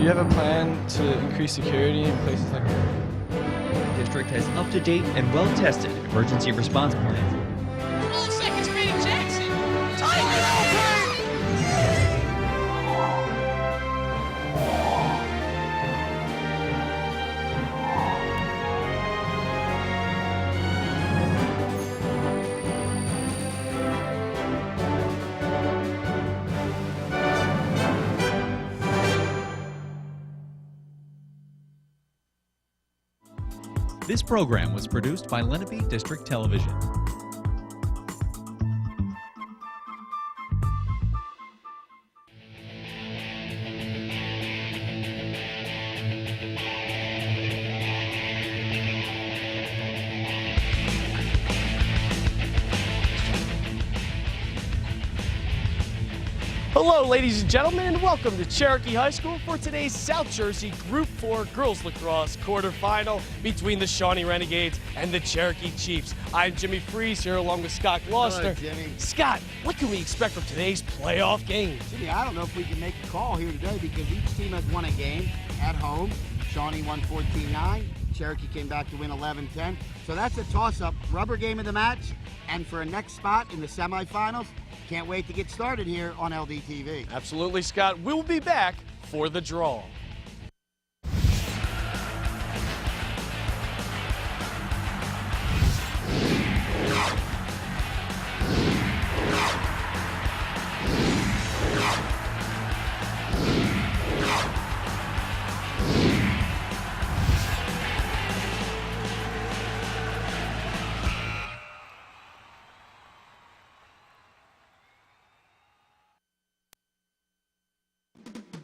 you have a plan to increase security in places like that? The district has up-to-date and well-tested emergency response plans. Roll second speed, Jackson. Tiger This program was produced by Lenape District Television. Hello, ladies and gentlemen, and welcome to Cherokee High School for today's South Jersey Group 4 Girls Lacrosse quarterfinal between the Shawnee Renegades and the Cherokee Chiefs. I'm Jimmy Freeze here along with Scott Gloucester. Hello, Jimmy. Scott, what can we expect from today's playoff game? Jimmy, I don't know if we can make a call here today because each team has won a game at home. Shawnee won 14-9. Cherokee came back to win 11-10. So that's a toss-up. Rubber game of the match. And for a next spot in the semifinals, can't wait to get started here on LDTV. Absolutely, Scott. We'll be back for the draw.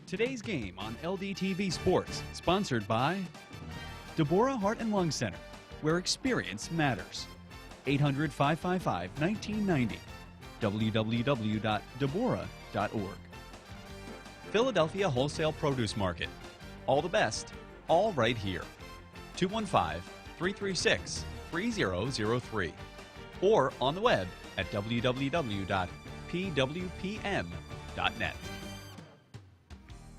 Today's game on LDTV Sports, sponsored by Deborah Heart and Lung Center, where experience matters. 800-555-1990. www.deborah.org. Philadelphia Wholesale Produce Market. All the best, all right here. 215-336-3003. Or on the web at www.pwpm.net.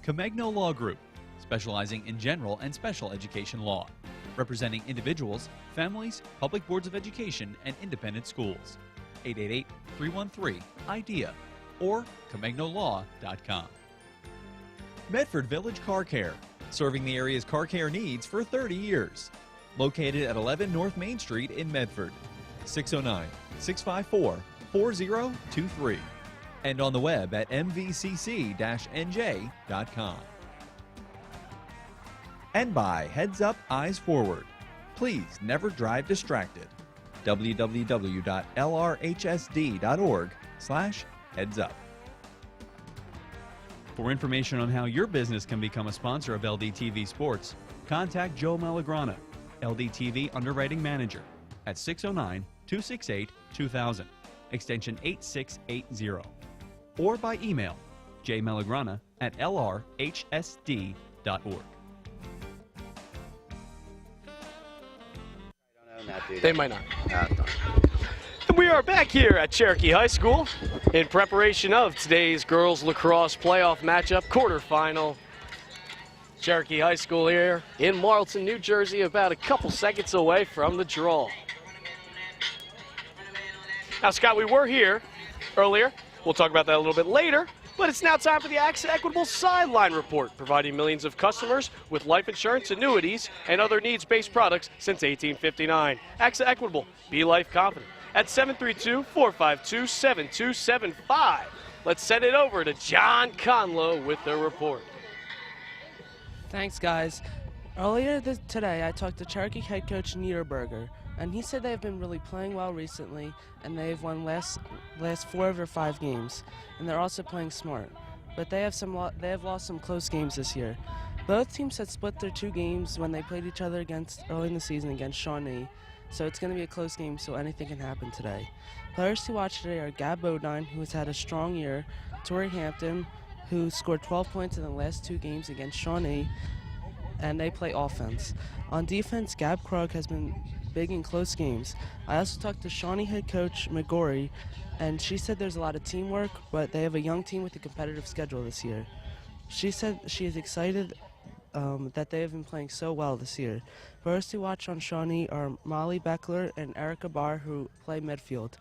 Comegno Law Group, specializing in general and special education law, representing individuals, families, public boards of education, and independent schools. 888-313-IDEA or ComegnoLaw.com. Medford Village Car Care, serving the area's car care needs for 30 years. Located at 11 North Main Street in Medford. 609-654-4023. And on the web at mvcc-nj.com. And by Heads Up, Eyes Forward. Please never drive distracted. www.lrhsd.org/headsup. For information on how your business can become a sponsor of LDTV Sports, contact Joe Malagrana, LDTV Underwriting Manager, at 609-268-2000, extension 8680. Or by email, jmalagrana@lrhsd.org. They might not. And we are back here at Cherokee High School in preparation of today's girls lacrosse playoff matchup quarterfinal. Cherokee High School here in Marlton, New Jersey, about a couple seconds away from the draw. Now, Scott, we were here earlier. We'll talk about that a little bit later, but it's now time for the AXA Equitable Sideline Report, providing millions of customers with life insurance, annuities, and other needs-based products since 1859. AXA Equitable, be life confident, at 732-452-7275. Let's send it over to John Conlow with the report. Thanks, guys. Earlier today, I talked to Cherokee head coach Niederberger, and he said they've been really playing well recently, and they've won last 4 of their 5 games, and they're also playing smart. But they have lost some close games this year. Both teams had split their 2 games when they played each other early in the season against Shawnee, so it's going to be a close game, so anything can happen today. Players to watch today are Gab Bodine, who has had a strong year, Torrey Hampton, who scored 12 points in the last 2 games against Shawnee, and they play offense. On defense, Gab Krug has been big in close games. I also talked to Shawnee head coach McGorry, and she said there's a lot of teamwork, but they have a young team with a competitive schedule this year. She said she is excited that they have been playing so well this year. First to watch on Shawnee are Molly Beckler and Erica Barr, who play midfield.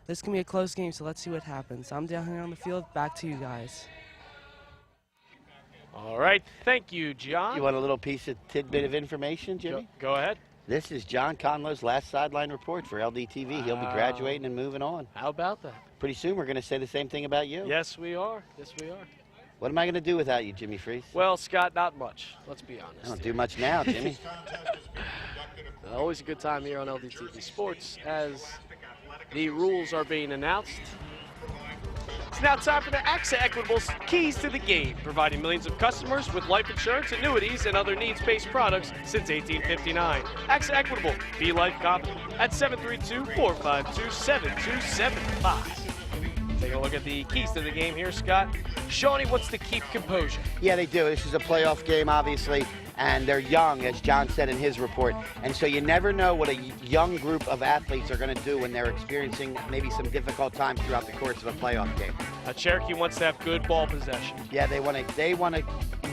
This can be a close game, so let's see what happens. I'm down here on the field. Back to you guys. All right, thank you, John. You want a little piece of tidbit of information, Jimmy? Go ahead. This is John Conlow's last sideline report for LDTV. He'll be graduating and moving on. How about that? Pretty soon we're going to say the same thing about you. Yes, we are. Yes, we are. What am I going to do without you, Jimmy Freese? Well, Scott, not much. Let's be honest. I don't do much now, Jimmy. Always a good time here on LDTV Sports as the rules are being announced. It's now time for the AXA Equitable's Keys to the Game, providing millions of customers with life insurance, annuities, and other needs-based products since 1859. AXA Equitable, be life confident at 732-452-7275. Take a look at the keys to the game here, Scott. Shawnee wants to keep composure. Yeah, they do. This is a playoff game, obviously, and they're young, as John said in his report. And so you never know what a young group of athletes are going to do when they're experiencing maybe some difficult times throughout the course of a playoff game. Cherokee wants to have good ball possession. Yeah, they want to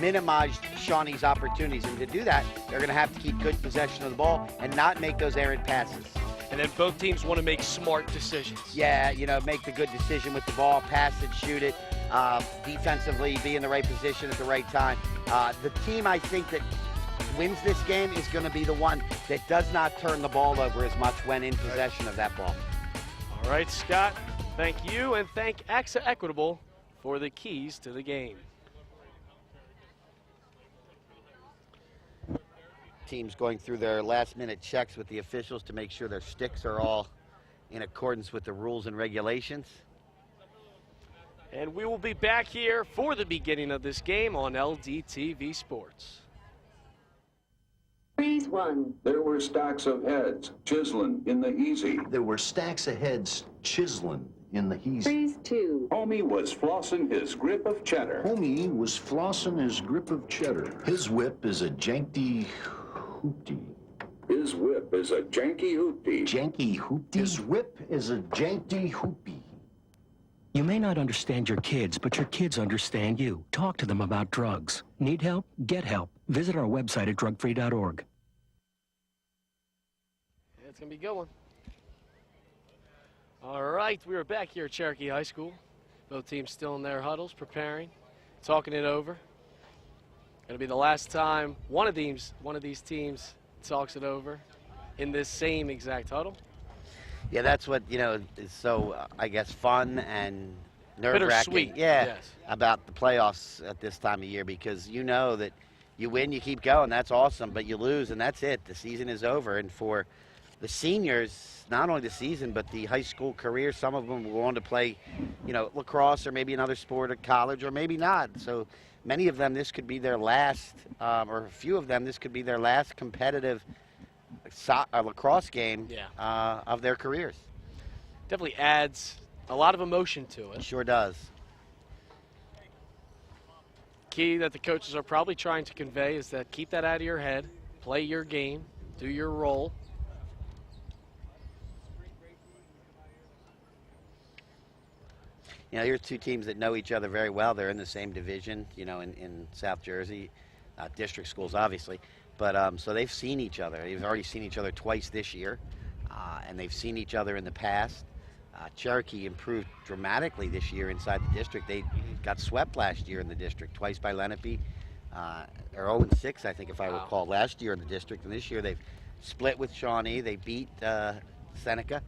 minimize Shawnee's opportunities, and to do that, they're going to have to keep good possession of the ball and not make those errant passes. And then both teams want to make smart decisions. Yeah, make the good decision with the ball, pass it, shoot it, defensively, be in the right position at the right time. The team, I think, that wins this game is going to be the one that does not turn the ball over as much when in possession of that ball. All right, Scott, thank you, and thank AXA Equitable for the keys to the game. Teams going through their last-minute checks with the officials to make sure their sticks are all in accordance with the rules and regulations. And we will be back here for the beginning of this game on LDTV Sports. Freeze one. There were stacks of heads chiseling in the easy. There were stacks of heads chiseling in the easy. Freeze two. Homie was flossing his grip of cheddar. Homie was flossing his grip of cheddar. His whip is a janky hoopty. His whip is a janky hoopty. Janky hoopty? His whip is a janky hoopty. You may not understand your kids, but your kids understand you. Talk to them about drugs. Need help? Get help. Visit our website at drugfree.org. Yeah, it's going to be a good one. All right, we are back here at Cherokee High School. Both teams still in their huddles, preparing, talking it over. Going to be the last time one of these teams talks it over in this same exact huddle. Yeah, that's what, is so, I guess, fun and nerve-wracking. Bittersweet. Yeah, yes. About the playoffs at this time of year, because you know that you win, you keep going, that's awesome, but you lose, and that's it. The season is over. And for the seniors, not only the season, but the high school career, some of them will go on to play, lacrosse or maybe another sport at college, or maybe not. So many of them, this could be their last, or a few of them, this could be their last competitive lacrosse game of their careers. Definitely adds a lot of emotion to it. It sure does. Key that the coaches are probably trying to convey is that keep that out of your head, play your game, do your role. Here's two teams that know each other very well. They're in the same division, in South Jersey, district schools, obviously. But so they've seen each other. They've already seen each other twice this year, and they've seen each other in the past. Cherokee improved dramatically this year inside the district. They got swept last year in the district, twice by Lenape, or 0-6, I think, if I recall, last year in the district. And this year they've split with Shawnee. They beat Seneca.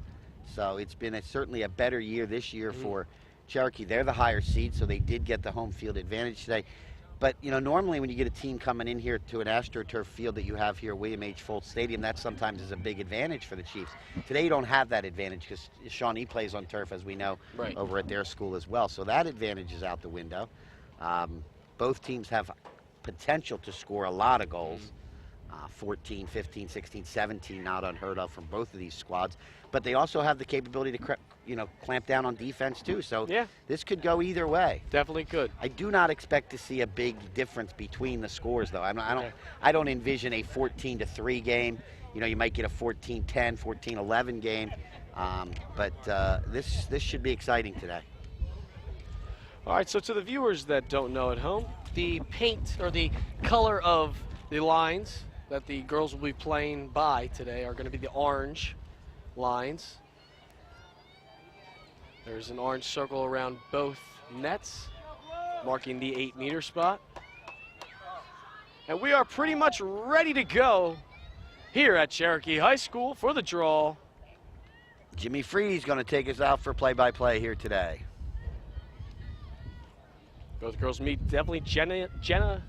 So it's been certainly a better year this year for Cherokee. They're the higher seed, so they did get the home field advantage today. But, normally when you get a team coming in here to an AstroTurf field that you have here, William H. Foltz Stadium, that sometimes is a big advantage for the Chiefs. Today you don't have that advantage because Shawnee plays on turf, as we know, over at their school as well. So that advantage is out the window. Both teams have potential to score a lot of goals. 14, 15, 16, 17, not unheard of from both of these squads. But they also have the capability to, clamp down on defense too. So this could go either way. Definitely could. I do not expect to see a big difference between the scores, though. I don't envision a 14-3 game. You might get a 14-10, 14-11 game. But this should be exciting today. All right, so to the viewers that don't know at home, the paint or the color of the lines that the girls will be playing by today are going to be the orange lines. There's an orange circle around both nets, marking the 8-meter spot. And we are pretty much ready to go here at Cherokee High School for the draw. Jimmy Free's going to take us out for play-by-play here today. Both girls meet. Definitely Jenna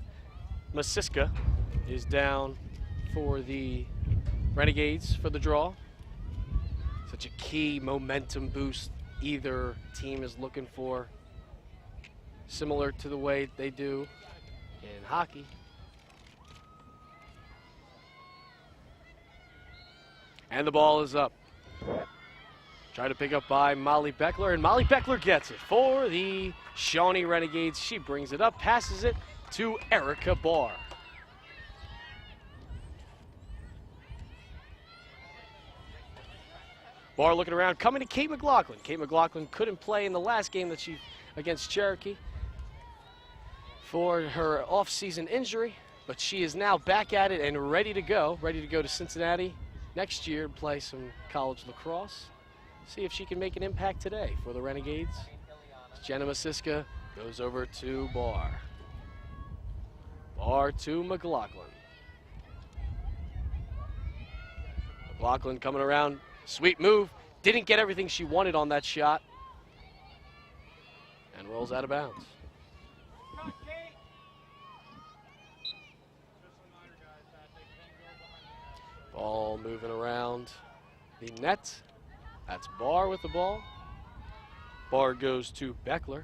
Masiska is down for the Renegades for the draw. Such a key momentum boost either team is looking for, similar to the way they do in hockey. And the ball is up. Trying to pick up by Molly Beckler, and Molly Beckler gets it for the Shawnee Renegades. She brings it up, passes it to Erica Barr. Barr looking around, coming to Kate McLaughlin. Kate McLaughlin couldn't play in the last game that she against Cherokee for her off-season injury, but she is now back at it and ready to go to Cincinnati next year and play some college lacrosse. See if she can make an impact today for the Renegades. Jenna Masiska goes over to Barr. Barr to McLaughlin. McLaughlin coming around, sweet move. Didn't get everything she wanted on that shot. And rolls out of bounds. Ball moving around the net. That's Barr with the ball. Barr goes to Beckler.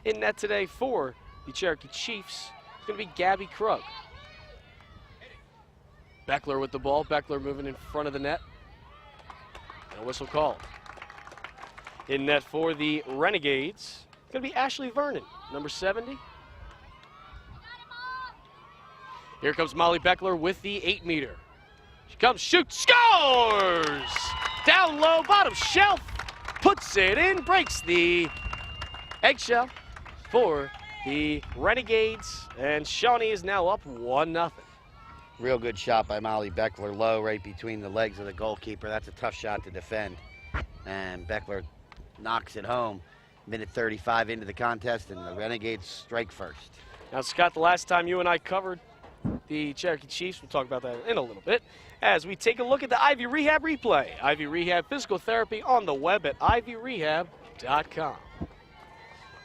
In net today for the Cherokee Chiefs, it's going to be Gabby Krug. Beckler with the ball. Beckler moving in front of the net. And a whistle called. In net for the Renegades, it's going to be Ashley Vernon, number 70. Here comes Molly Beckler with the 8-meter. She comes, shoots, scores! Down low, bottom shelf, puts it in, breaks the eggshell for the Renegades, and Shawnee is now up 1-0. Real good shot by Molly Beckler, low right between the legs of the goalkeeper. That's a tough shot to defend. And Beckler knocks it home. Minute 35 into the contest, and the Renegades strike first. Now, Scott, the last time you and I covered the Cherokee Chiefs, we'll talk about that in a little bit, as we take a look at the Ivy Rehab replay. Ivy Rehab Physical Therapy on the web at ivyrehab.com.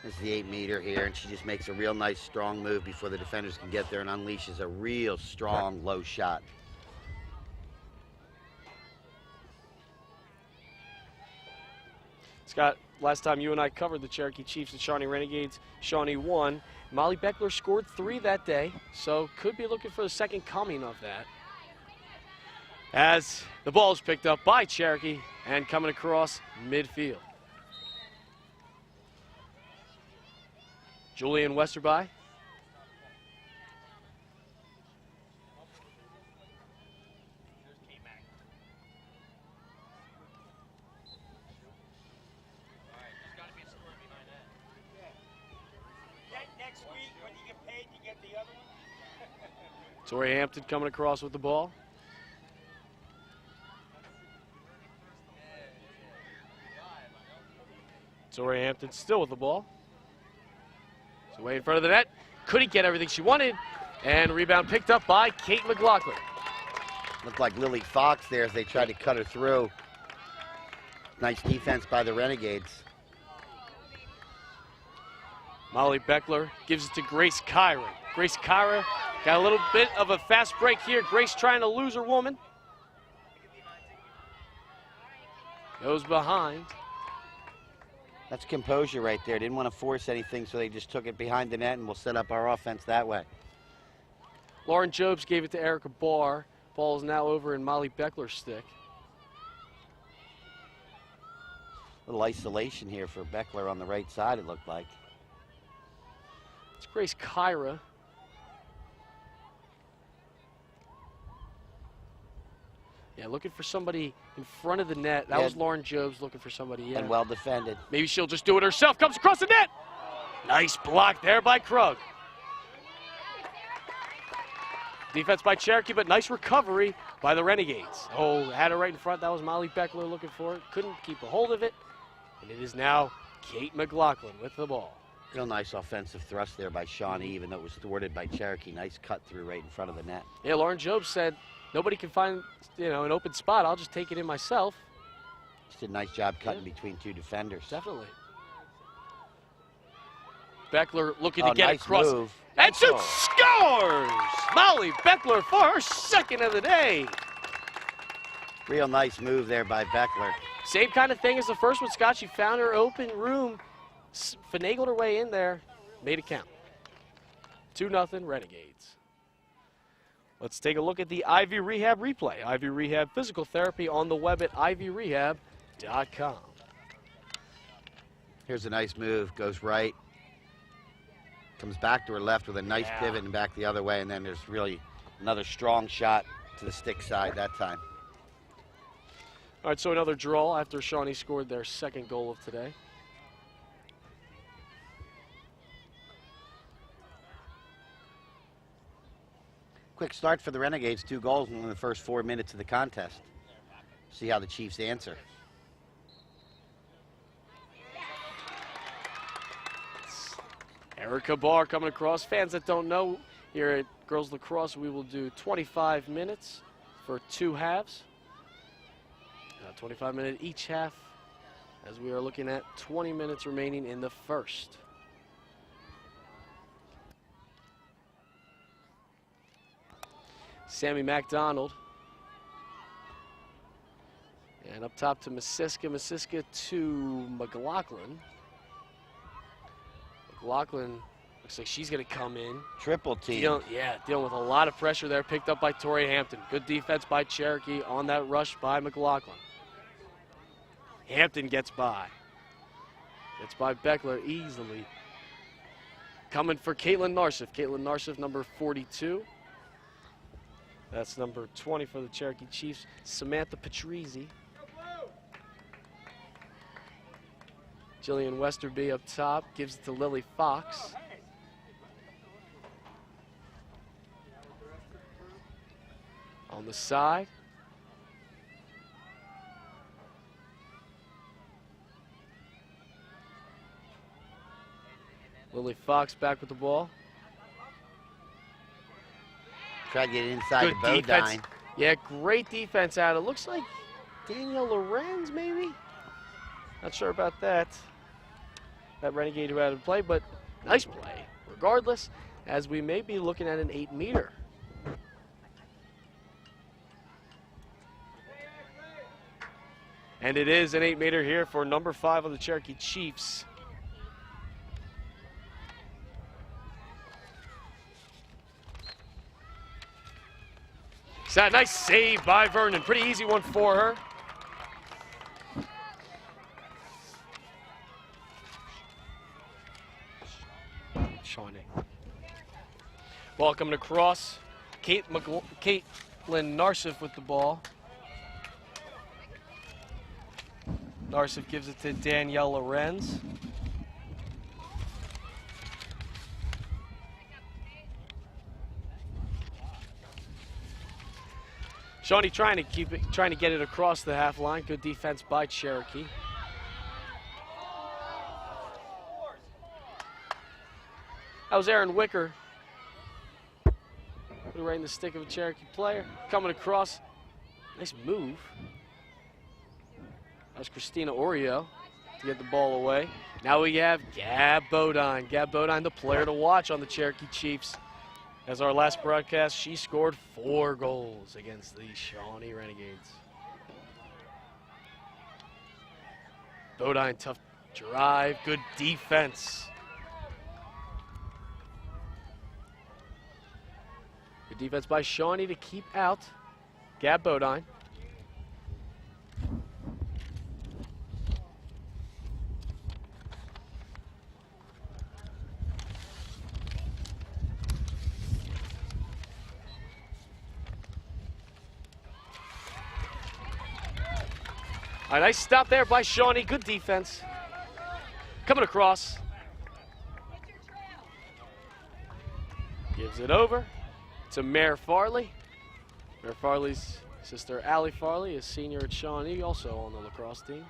This is the 8-meter here, and she just makes a real nice, strong move before the defenders can get there and unleashes a real strong, low shot. Scott, last time you and I covered the Cherokee Chiefs and Shawnee Renegades, Shawnee won. Molly Beckler scored 3 that day, so could be looking for the second coming of that. As the ball is picked up by Cherokee and coming across midfield. Julian Westerby. Tori Hampton coming across with the ball. Tori Hampton still with the ball. So way in front of the net. Couldn't get everything she wanted. And rebound picked up by Kate McLaughlin. Looked like Lily Fox there as they tried to cut her through. Nice defense by the Renegades. Molly Beckler gives it to Grace Kyra. Grace Kyra got a little bit of a fast break here. Grace trying to lose her woman. Goes behind. That's composure right there. Didn't want to force anything, so they just took it behind the net, and we'll set up our offense that way. Lauren Jobs gave it to Erica Barr. Ball is now over in Molly Beckler's stick. A little isolation here for Beckler on the right side, it looked like. It's Grace Kyra. Yeah, Yeah, looking for somebody in front of the net. That was Lauren Jobs looking for somebody in. And well defended. Maybe she'll just do it herself. Comes across the net. Nice block there by Krug. Defense by Cherokee, but nice recovery by the Renegades. Oh, had it right in front. That was Molly Beckler looking for it. Couldn't keep a hold of it. And it is now Kate McLaughlin with the ball. Real nice offensive thrust there by Shawnee, even though it was thwarted by Cherokee. Nice cut through right in front of the net. Yeah, Lauren Jobs said, nobody can find, an open spot. I'll just take it in myself. Just did a nice job cutting between two defenders. Definitely. Beckler looking to get nice across. Move. And shoots, scores! Molly Beckler for her second of the day. Real nice move there by Beckler. Same kind of thing as the first one, Scott. She found her open room, finagled her way in there, made it count. 2-0 Renegades. Let's take a look at the Ivy Rehab replay. Ivy Rehab physical therapy on the web at ivyrehab.com. Here's a nice move, goes right. Comes back to her left with a nice pivot and back the other way, and then there's really another strong shot to the stick side that time. All right, so another draw after Shawnee scored their second goal of today. Quick start for the Renegades, 2 goals in the first 4 minutes of the contest. See how the Chiefs answer. Erica Barr coming across. Fans that don't know, here at Girls Lacrosse, we will do 25 minutes for 2 halves. 25-minute each half, as we are looking at 20 minutes remaining in the first. Sammy MacDonald. And up top to Masiska. Masiska to McLaughlin. McLaughlin looks like she's going to come in. Triple team. Dealing with a lot of pressure there. Picked up by Tori Hampton. Good defense by Cherokee on that rush by McLaughlin. Hampton gets by. Gets by Beckler easily. Coming for Caitlin Narsif. Caitlin Narsif, number 42. That's number 20 for the Cherokee Chiefs. Samantha Patrizi. Jillian Westerby up top. Gives it to Lily Fox. On the side. Lily Fox back with the ball. Try to get it inside the bow defense. dime. Yeah, great defense out. It looks like Danielle Lorenz, maybe? Not sure about that. That Renegade who had to play, but nice play. Regardless, as we may be looking at an 8-meter. And it is an 8-meter here for number 5 of the Cherokee Chiefs. So nice save by Vernon. Pretty easy one for her. Shawnee. Ball coming across. Caitlin Narsif with the ball. Narsif gives it to Danielle Lorenz. Shawnee trying to get it across the half line. Good defense by Cherokee. That was Aaron Wicker. Put it right in the stick of a Cherokee player. Coming across. Nice move. That was Christina Oreo to get the ball away. Now we have Gab Bodine. Gab Bodine, the player to watch on the Cherokee Chiefs. As our last broadcast, she scored 4 goals against the Shawnee Renegades. Bodine, tough drive, good defense. Good defense by Shawnee to keep out Gab Bodine. A nice stop there by Shawnee. Good defense. Coming across. Gives it over to Mare Farley. Mare Farley's sister, Allie Farley, is senior at Shawnee, also on the lacrosse team.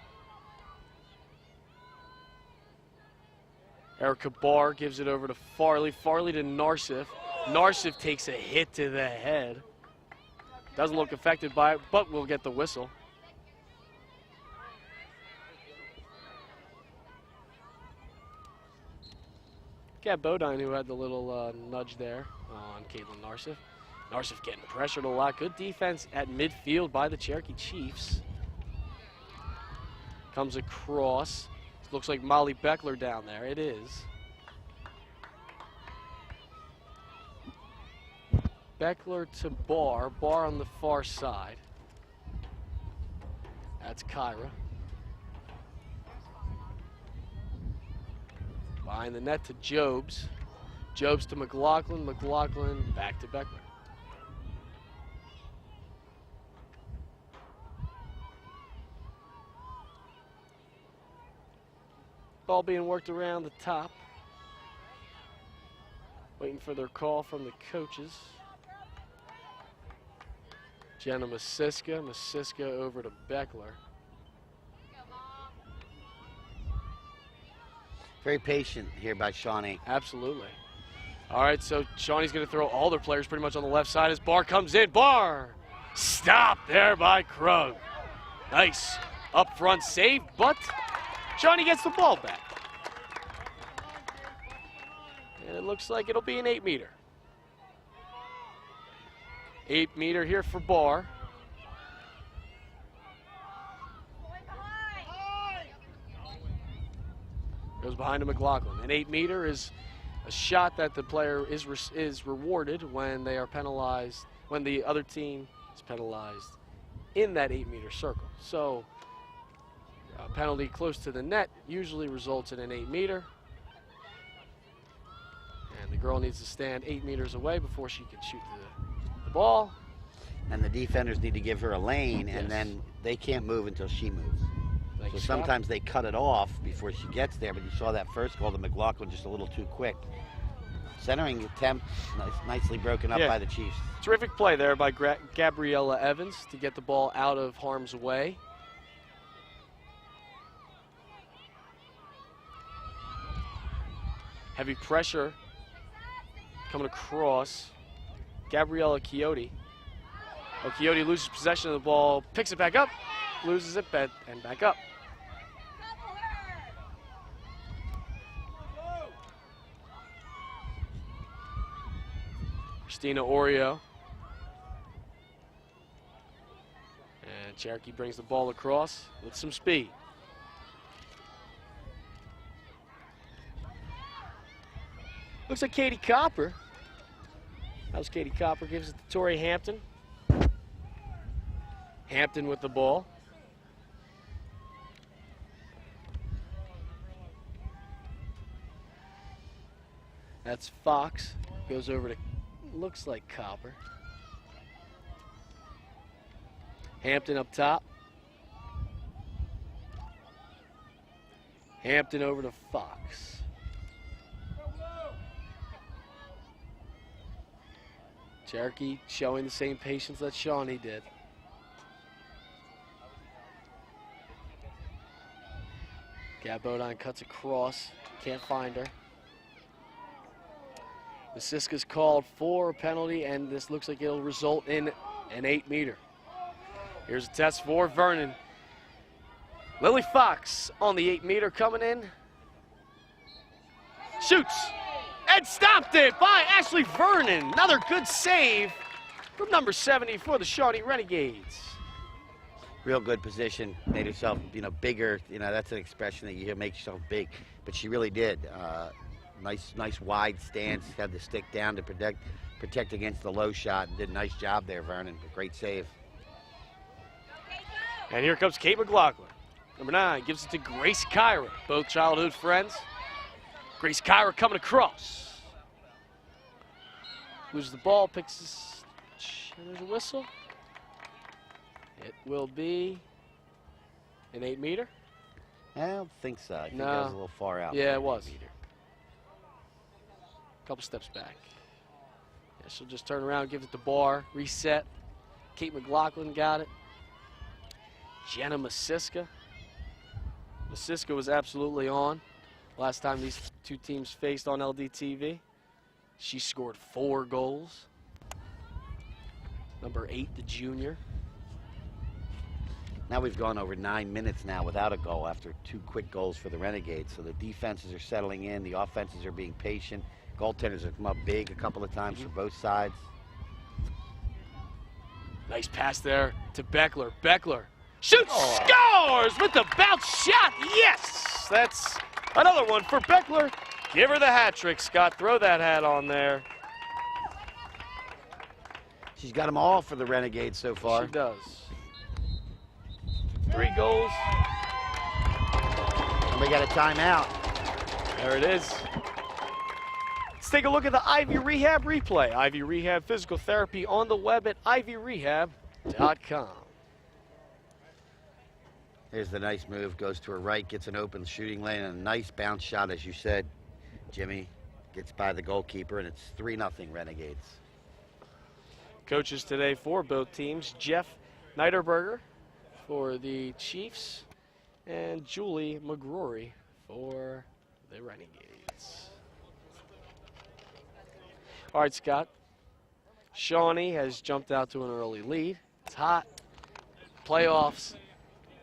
Erica Barr gives it over to Farley. Farley to Narsif. Narsif takes a hit to the head. Doesn't look affected by it, but we'll get the whistle. Gab Bodine, who had the little nudge there on Caitlin Narsif. Narsif getting pressured a lot. Good defense at midfield by the Cherokee Chiefs. Comes across. Looks like Molly Beckler down there. It is. Beckler to Barr. Barr on the far side. That's Kyra. Behind the net to Jobs. Jobs to McLaughlin. McLaughlin back to Beckler. Ball being worked around the top. Waiting for their call from the coaches. Jenna Masiska. Masiska over to Beckler. Very patient here by Shawnee. Absolutely. All right, so Shawnee's going to throw all their players pretty much on the left side as Barr comes in. Barr! Stop there by Krug. Nice up front save, but Shawnee gets the ball back. And it looks like it'll be an 8-meter. 8-meter here for Barr. Goes behind to McLaughlin. An 8-meter is a shot that the player is rewarded when they are penalized, when the other team is penalized in that 8-meter circle. So a penalty close to the net usually results in an 8-meter. And the girl needs to stand 8 meters away before she can shoot the ball. And the defenders need to give her a lane, and then they can't move until she moves. So sometimes they cut it off before she gets there, but you saw that first goal to McLaughlin just a little too quick. Centering attempt, nicely broken up by the Chiefs. Terrific play there by Gabriella Evans to get the ball out of harm's way. Heavy pressure coming across. Gabriella Quixote. Oh, Quixote loses possession of the ball, picks it back up, loses it, and back up. Christina Oreo. And Cherokee brings the ball across with some speed. Looks like Katie Copper. That was Katie Copper. Gives it to Tori Hampton. Hampton with the ball. That's Fox. Goes over to, looks like Copper. Hampton up top. Hampton over to Fox. Cherokee showing the same patience that Shawnee did. Gab Bodine cuts across, can't find her. Masiska's called for a penalty, and this looks like it'll result in an 8-meter. Here's a test for Vernon. Lily Fox on the 8-meter coming in. Shoots, and stopped it by Ashley Vernon. Another good save from number 70 for the Shawnee Renegades. Real good position, made herself, bigger. That's an expression that you hear, make yourself big. But she really did. Nice wide stance, had the stick down to protect against the low shot, and did a nice job there, Vernon. A great save. And here comes Kate McLaughlin. Number 9 gives it to Grace Kyra, both childhood friends. Grace Kyra coming across. Loses the ball, picks this, and there's a whistle. It will be An 8-meter? I don't think so. I think No. that was a little far out. Yeah, for it an was. 8-meter. Couple steps back. Yeah, she'll just turn around, give it to Barr, reset. Kate McLaughlin got it. Jenna Masiska. Masiska was absolutely on last time these two teams faced on LDTV. She scored 4 goals. Number 8, the junior. Now we've gone over 9 minutes now without a goal after 2 quick goals for the Renegades. So the defenses are settling in. The offenses are being patient. Goaltenders have come up big a couple of times for both sides. Nice pass there to Beckler. Beckler shoots, scores with the bounce shot. Yes, that's another one for Beckler. Give her the hat trick, Scott. Throw that hat on there. She's got them all for the Renegades so far. She does. 3 goals. And we got a timeout. There it is. Let's take a look at the Ivy Rehab replay. Ivy Rehab physical therapy on the web at ivyrehab.com. Here's the nice move. Goes to her right, gets an open shooting lane, and a nice bounce shot, as you said, Jimmy. Gets by the goalkeeper, and it's 3-0 Renegades. Coaches today for both teams, Jeff Niederberger for the Chiefs and Julie McGrory for the Renegades. All right, Scott. Shawnee has jumped out to an early lead. It's hot. Playoffs.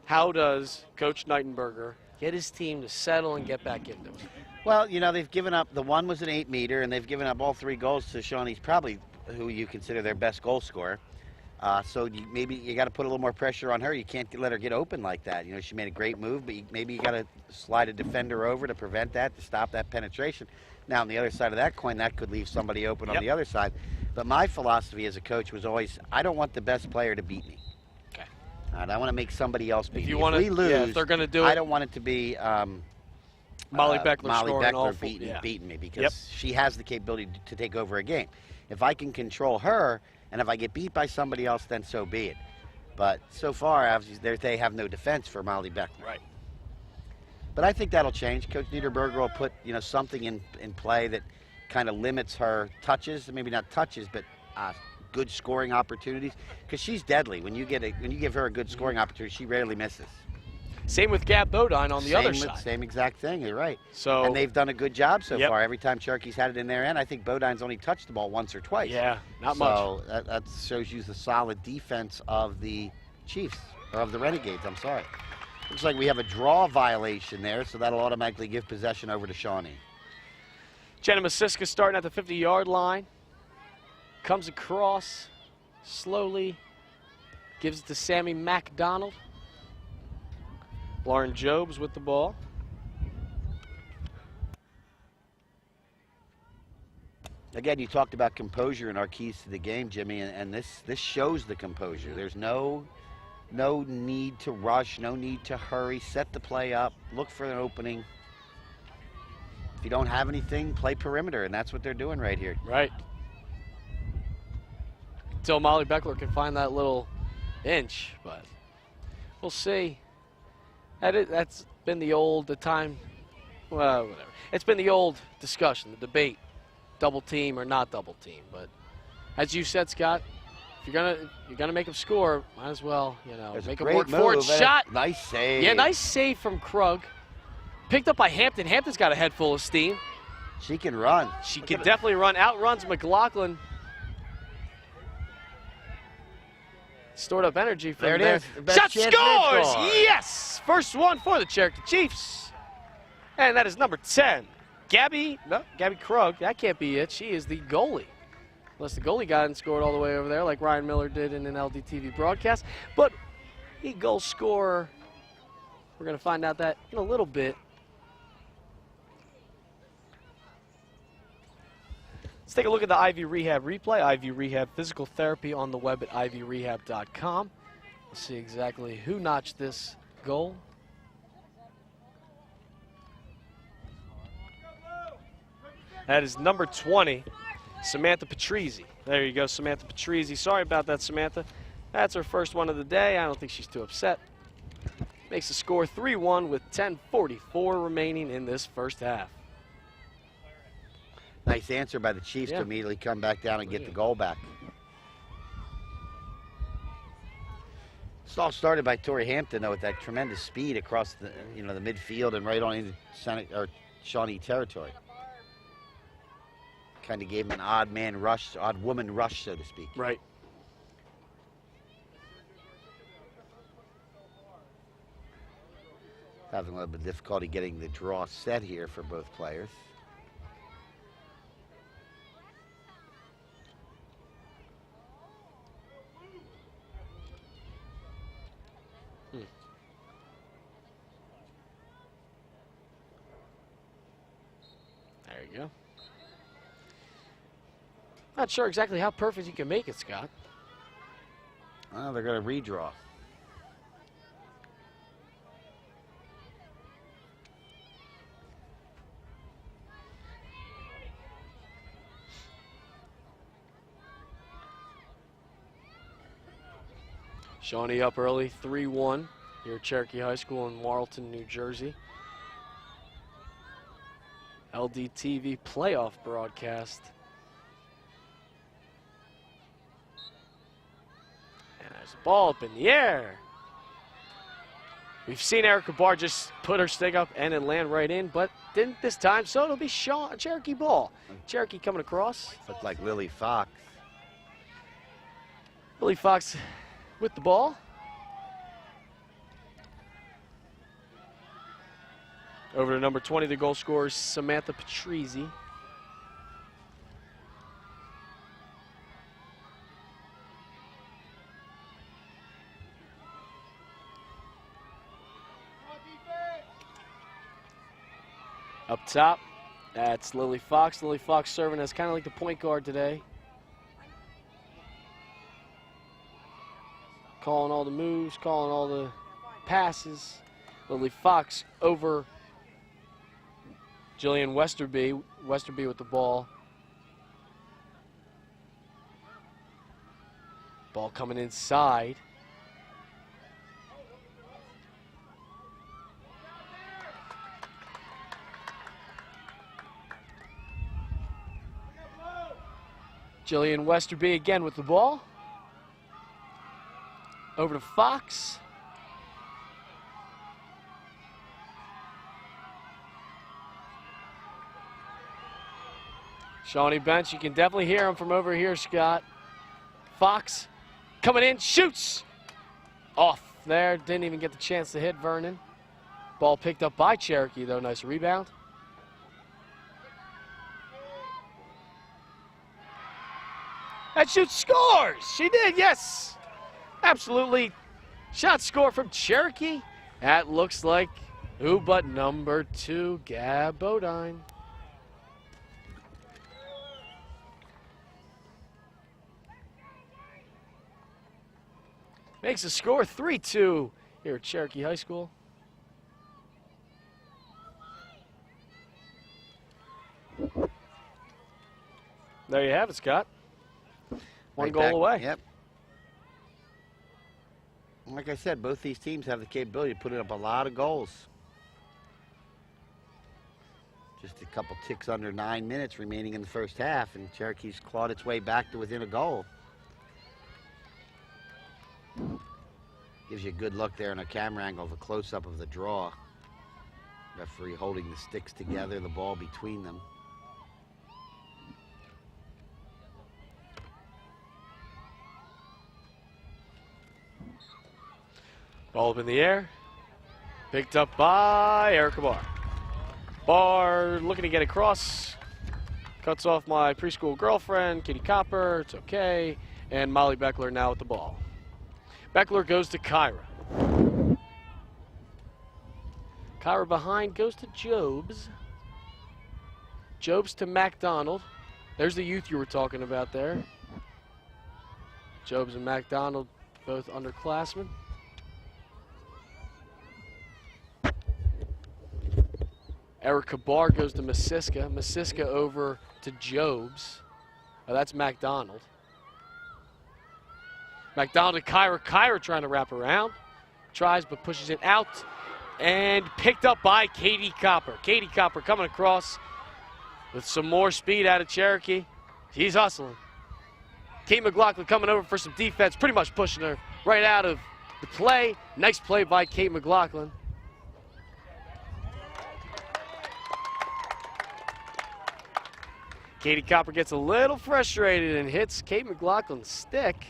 How does Coach Nightenberger get his team to settle and get back into it? Well, you know, they've given up, the one was an 8-meter, and they've given up all 3 goals to Shawnee's probably who you consider their best goal scorer. So maybe you got to put a little more pressure on her. You can't let her get open like that. You know, she made a great move, but maybe you got to slide a defender over to prevent that, to stop that penetration. Now, on the other side of that coin, that could leave somebody open on the other side. But my philosophy as a coach was always, I don't want the best player to beat me. Okay. I want to make somebody else beat me. If we lose, if they're going to do it, I don't want it to be Molly Beckler beating me because she has the capability to take over a game. If I can control her, and if I get beat by somebody else, then so be it. But so far, they have no defense for Molly Beckler. Right. But I think that'll change. Coach Niederberger will put something in play that kind of limits her touches, maybe not touches, but good scoring opportunities. Because she's deadly. When you give her a good scoring opportunity, she rarely misses. Same with Gab Bodine on the other side. Same exact thing. You're right. So and they've done a good job so far. Every time Cherokee's had it in their end, I think Bodine's only touched the ball once or twice. Yeah, not much. So that shows you the solid defense of the Chiefs, or of the Renegades. I'm sorry. Looks like we have a draw violation there, so that'll automatically give possession over to Shawnee. Jenna Masiska starting at the 50-yard line. Comes across slowly. Gives it to Sammy MacDonald. Lauren Jobs with the ball. Again, you talked about composure in our keys to the game, Jimmy, and this shows the composure. There's no need to rush, no need to hurry. Set the play up, look for an opening. If you don't have anything, play perimeter, and that's what they're doing right here. Right. Until Molly Beckler can find that little inch, but we'll see. That's been well, whatever. It's been the old discussion, the debate, double team or not double team. But as you said, Scott, if you're gonna make them score, might as well, make them work for it. Shot. Nice save. Yeah, nice save from Krug. Picked up by Hampton. Hampton's got a head full of steam. She can run. She can definitely run. Outruns McLaughlin. Stored up energy from there. It is. Shot scores! Yes! First one for the Cherokee Chiefs. And that is number 10. Gabby Krug. That can't be it. She is the goalie. Unless the goalie got and scored all the way over there like Ryan Miller did in an LDTV broadcast. But the goal scorer, we're going to find out that in a little bit. Let's take a look at the Ivy Rehab replay. Ivy Rehab physical therapy on the web at ivyrehab.com. We'll see exactly who notched this goal. That is number 20, Samantha Patrizi. There you go, Samantha Patrizi. Sorry about that, Samantha. That's her first one of the day. I don't think she's too upset. Makes the score 3-1 with 10:44 remaining in this first half. Nice answer by the Chiefs to immediately come back down and get the goal back. This all started by Torrey Hampton, though, with that tremendous speed across the the midfield and right on into Shawnee territory. Kind of gave him an odd woman rush, so to speak. Right. Having a little bit of difficulty getting the draw set here for both players. There you go. Not sure exactly how perfect you can make it, Scott. Well, they're going to redraw. Shawnee up early, 3-1 here at Cherokee High School in Marlton, New Jersey. LDTV playoff broadcast. And there's a ball up in the air. We've seen Erica Barr just put her stick up and then land right in, but didn't this time, so it'll be Cherokee ball. Cherokee coming across. Looked like Lily Fox. Lily Fox with the ball. Over to number 20, the goal scorer, Samantha Patrizi. Up top, that's Lily Fox. Lily Fox serving as kind of like the point guard today. Calling all the moves, calling all the passes. Lily Fox over Jillian Westerby. Westerby with the ball. Ball coming inside. Jillian Westerby again with the ball. Over to Fox. Shawnee bench, you can definitely hear him from over here, Scott. Fox coming in, shoots! Off there, didn't even get the chance to hit Vernon. Ball picked up by Cherokee, though, nice rebound. That shoot scores! She did, yes! Absolutely. Shot score from Cherokee. That looks like who but number 2, Gab Bodine. Makes the score 3-2 here at Cherokee High School. There you have it, Scott. One Right goal back. away. Yep. Like I said, both these teams have the capability of putting up a lot of goals. Just a couple ticks under 9 minutes remaining in the first half, and Cherokee's clawed its way back to within a goal. Gives you a good look there in a camera angle of a close-up of the draw. Referee holding the sticks together, the ball between them. Ball up in the air. Picked up by Erica Barr. Barr looking to get across. Cuts off my preschool girlfriend, Kitty Copper. It's okay. And Molly Beckler now with the ball. Beckler goes to Kyra. Kyra behind goes to Jobs. Jobs to MacDonald. There's the youth you were talking about there. Jobs and MacDonald, both underclassmen. Erica Barr goes to Masiska. Masiska over to Jobs. Oh, that's MacDonald. MacDonald to Kyra. Kyra trying to wrap around. tries but pushes it out. And picked up by Katie Copper. Katie Copper coming across with some more speed out of Cherokee. She's hustling. Kate McLaughlin coming over for some defense, pretty much pushing her right out of the play. Nice play by Kate McLaughlin. Katie Copper gets a little frustrated and hits Kate McLaughlin's stick.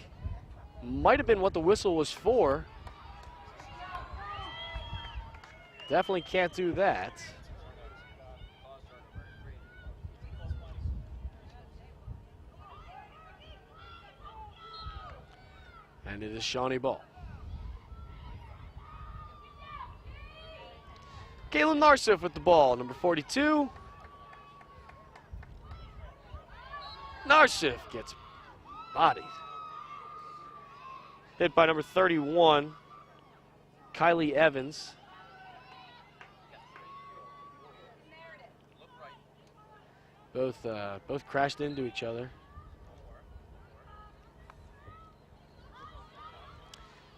Might have been what the whistle was for. Definitely can't do that. And it is Shawnee ball. Galen Narsif with the ball, number 42. Narsif gets bodied. Hit by number 31, Kylie Evans. Both crashed into each other.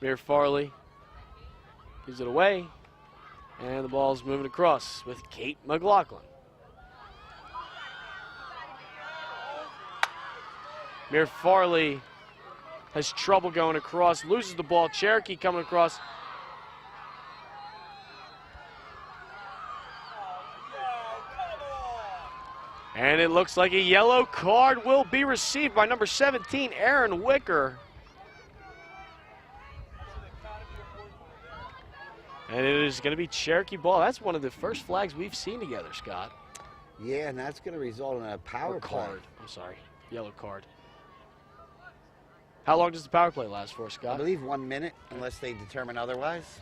Mir Farley gives it away, and the ball's moving across with Kate McLaughlin. Mir Farley has trouble going across, loses the ball. Cherokee coming across. And it looks like a yellow card will be received by number 17, Aaron Wicker. And it is going to be Cherokee ball. That's one of the first flags we've seen together, Scott. Yeah, and that's going to result in a power card. I'm sorry, yellow card. How long does the power play last for, Scott? I believe 1 minute, unless they determine otherwise.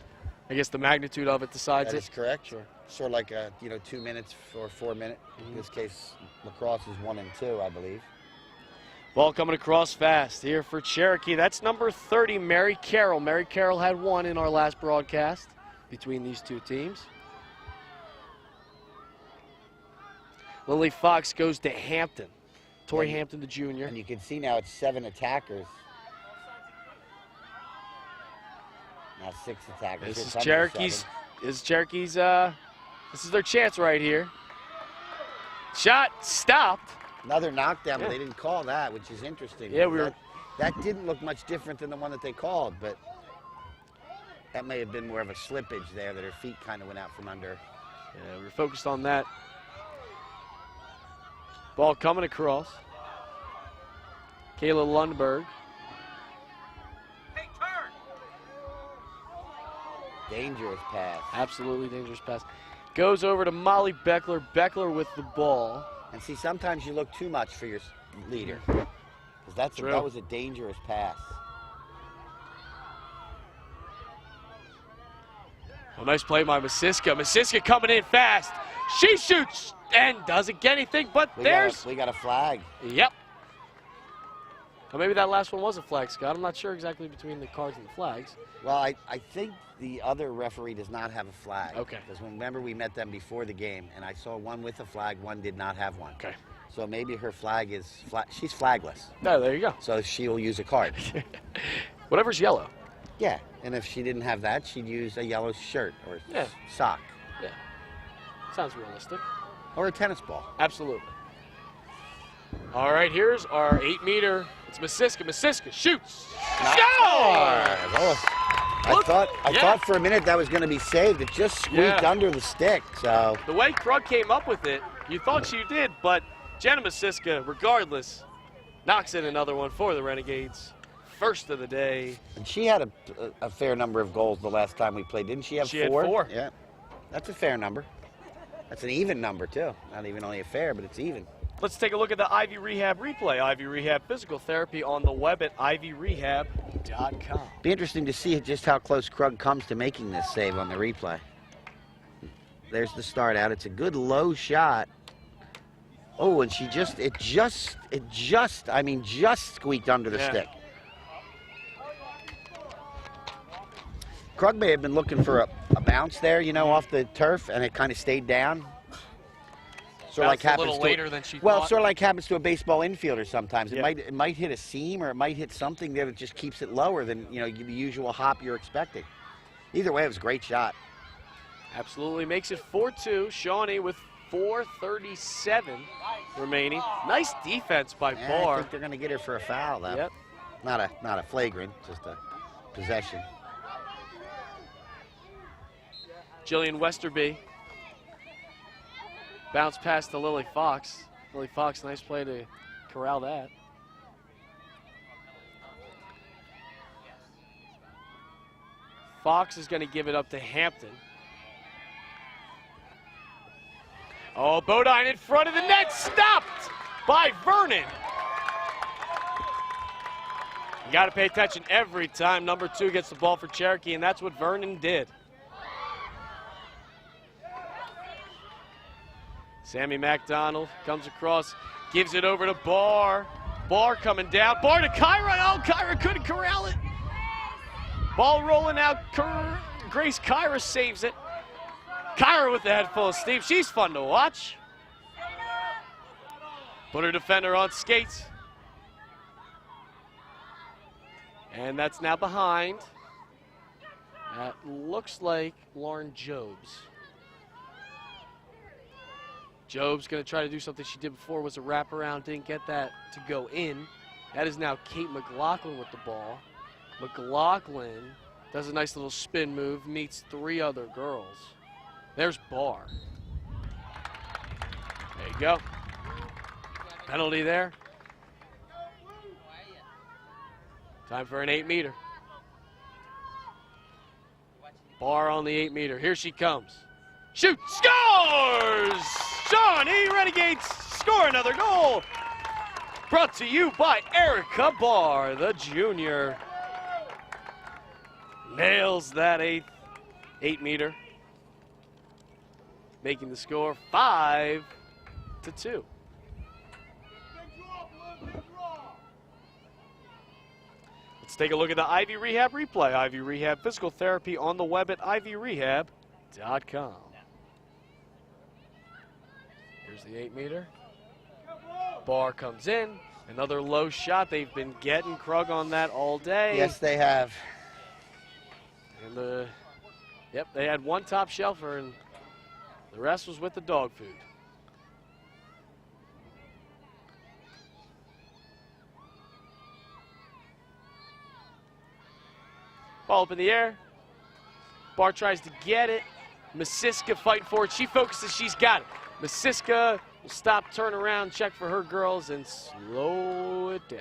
I guess the magnitude of it decides That it. is correct. Sure. Sort of like a 2 minutes or 4 minute. In this case, Lacrosse is 1 and 2, I believe. Ball coming across fast here for Cherokee. That's number 30, Mary Carroll. Mary Carroll had one in our last broadcast between these two teams. Lily Fox goes to Hampton. Tori Hampton, the junior. And you can see now it's 7 attackers. Now 6 attackers. This is Cherokee's. This is their chance right here. Shot stopped. Another knockdown, but they didn't call that, which is interesting. Yeah, that didn't look much different than the one that they called, but that may have been more of a slippage there, that her feet kind of went out from under. Yeah, we were focused on that. Ball coming across. Kayla Lundberg. Dangerous pass. Absolutely dangerous pass. Goes over to Molly Beckler. Beckler with the ball. And see, sometimes you look too much for your leader. Because that was a dangerous pass. A nice play by Masiska. Masiska coming in fast. She shoots and doesn't get anything, but We got a flag. Yep. Well, maybe that last one was a flag, Scott. I'm not sure exactly between the cards and the flags. Well, I think the other referee does not have a flag. Okay. Because remember, we met them before the game, and I saw one with a flag, one did not have one. Okay. So maybe her flag is she's flagless. No, there you go. So she'll use a card. Whatever's yellow. Yeah, and if she didn't have that, she'd use a yellow shirt or sock. Yeah. Sounds realistic. Or a tennis ball. Absolutely. All right, here's our 8-meter. It's Masiska. Masiska shoots. I thought for a minute that was going to be saved. It just squeaked under the stick. So the way Krug came up with it, you thought she did, but Jenna Masiska, regardless, knocks in another one for the Renegades. First of the day. And she had a fair number of goals the last time we played. Didn't she have 4? She had 4. Yeah, that's a fair number. That's an even number, too. Not even only a fair, but it's even. Let's take a look at the Ivy Rehab replay. Ivy Rehab Physical Therapy on the web at ivyrehab.com. Be interesting to see just how close Krug comes to making this save on the replay. There's the start out. It's a good low shot. Oh, and she just squeaked under the stick. Krug may have been looking for a bounce there, off the turf, and it kind of stayed down. Sort of like happens a little later than she Well, thought. sort of like happens to a baseball infielder sometimes. Yeah. It might hit a seam, or it might hit something there that just keeps it lower than the usual hop you're expecting. Either way, it was a great shot. Absolutely makes it 4-2. Shawnee with 4:37 remaining. Nice defense by I Barr. think they're going to get her for a foul, though. Yep. Not a flagrant, just a possession. Jillian Westerby. Bounce past to Lily Fox. Lily Fox, nice play to corral that. Fox is going to give it up to Hampton. Oh, Bodine in front of the net, stopped by Vernon. You got to pay attention every time number 2 gets the ball for Cherokee, and that's what Vernon did. Sammy McDonald comes across, gives it over to Barr. Barr coming down. Barr to Kyra. Oh, Kyra couldn't corral it. Ball rolling out. Grace Kyra saves it. Kyra with the head full of steam. She's fun to watch. Put her defender on skates. And that's now behind. That looks like Lauren Jobs. Jobs going to try to do something she did before, was a wraparound, didn't get that to go in. That is now Kate McLaughlin with the ball. McLaughlin does a nice little spin move, meets 3 other girls. There's Barr. There you go. Penalty there. Time for an 8-meter. Barr on the 8-meter. Here she comes. Shoot! Scores! Shawnee Renegades score another goal. Brought to you by Erica Barr, the junior. Nails that 8-meter. Making the score 5-2. Let's take a look at the Ivy Rehab replay. Ivy Rehab physical therapy on the web at ivyrehab.com. Here's the 8-meter. Barr comes in. Another low shot. They've been getting Krug on that all day. Yes, they have. And they had one top shelfer, and the rest was with the dog food. Ball up in the air. Barr tries to get it. Masiska fighting for it. She focuses. She's got it. Masiska will stop, turn around, check for her girls, and slow it down.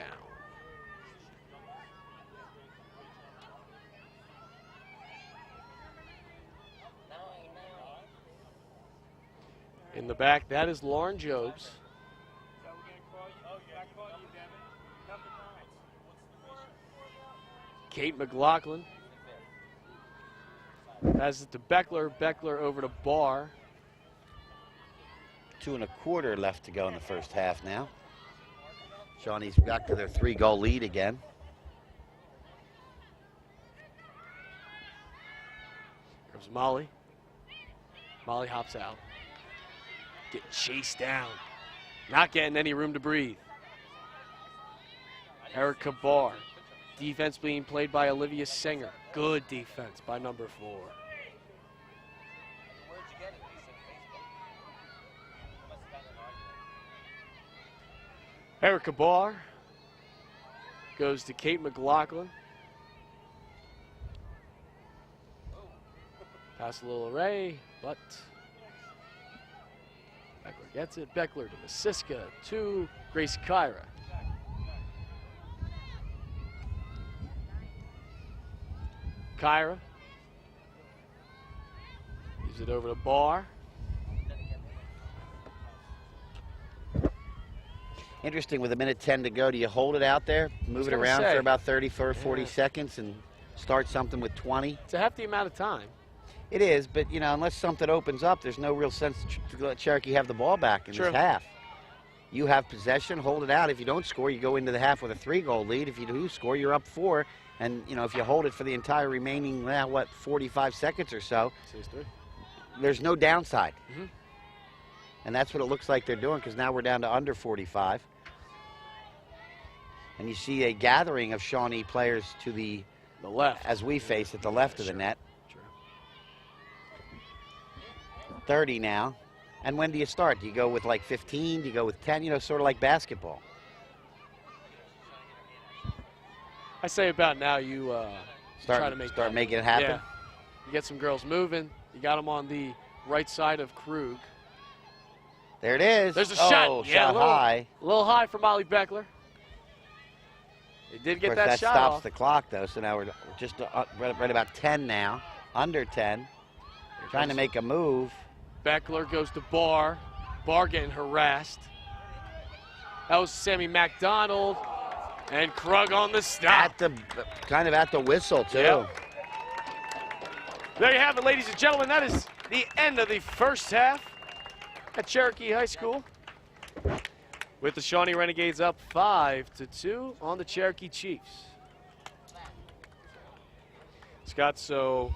In the back, that is Lauren Jobs. Kate McLaughlin. Passes it to Beckler. Beckler over to Barr. 2 1/4 left to go in the first half now. Shawnee's back to their 3-goal lead again. Comes Molly. Molly hops out. Getting chased down. Not getting any room to breathe. Erica Barr. Defense being played by Olivia Singer. Good defense by number 4. Erica Barr goes to Kate McLaughlin. Pass a little array, but Beckler gets it. Beckler to Masiska, to Grace Kyra. Kyra gives it over to Barr. Interesting, with 1:10 to go, do you hold it out there, move it around for about 30 or 40 seconds and start something with 20? It's a hefty amount of time. It is, but, you know, unless something opens up, there's no real sense to let Cherokee have the ball back in this half. You have possession, hold it out. If you don't score, you go into the half with a 3-goal lead. If you do score, you're up 4. And, you know, if you hold it for the entire remaining, 45 seconds or so, there's no downside. And that's what it looks like they're doing, because now we're down to under 45. And you see a gathering of Shawnee players to the left, as we face at the left of the net. 30 now. And when do you start? Do you go with like 15? Do you go with 10? You know, sort of like basketball. I say about now you try to start making it happen. Yeah. You get some girls moving. You got them on the right side of Krug. There it is. There's a shot. Yeah, shot high. A little high for Molly Beckler. They did get that shot stops off. the clock, though, so now we're just right about 10 now. Under 10. Trying to make a move. Beckler goes to Barr. Barr getting harassed. That was Sammy McDonald. And Krug on the stop. Kind of at the whistle, too. Yep. There you have it, ladies and gentlemen. That is the end of the first half at Cherokee High School, with the Shawnee Renegades up 5-2 on the Cherokee Chiefs. Scott, so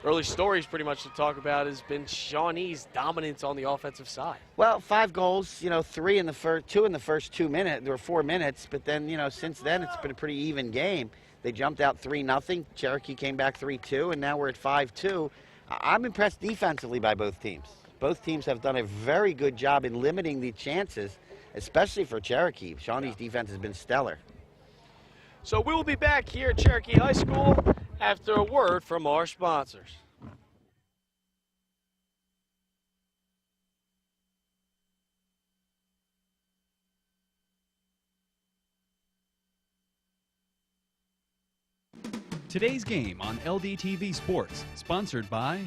early stories pretty much to talk about has been Shawnee's dominance on the offensive side. Well, 5 goals, you know, 2 in the first 2 minutes, or 4 minutes, but then, you know, since then it's been a pretty even game. They jumped out 3-0. Cherokee came back 3-2, and now we're at 5-2. I'm impressed defensively by both teams. Both teams have done a very good job in limiting the chances, especially for Cherokee. Shawnee's defense has been stellar. So we will be back here at Cherokee High School after a word from our sponsors. Today's game on LDTV Sports, sponsored by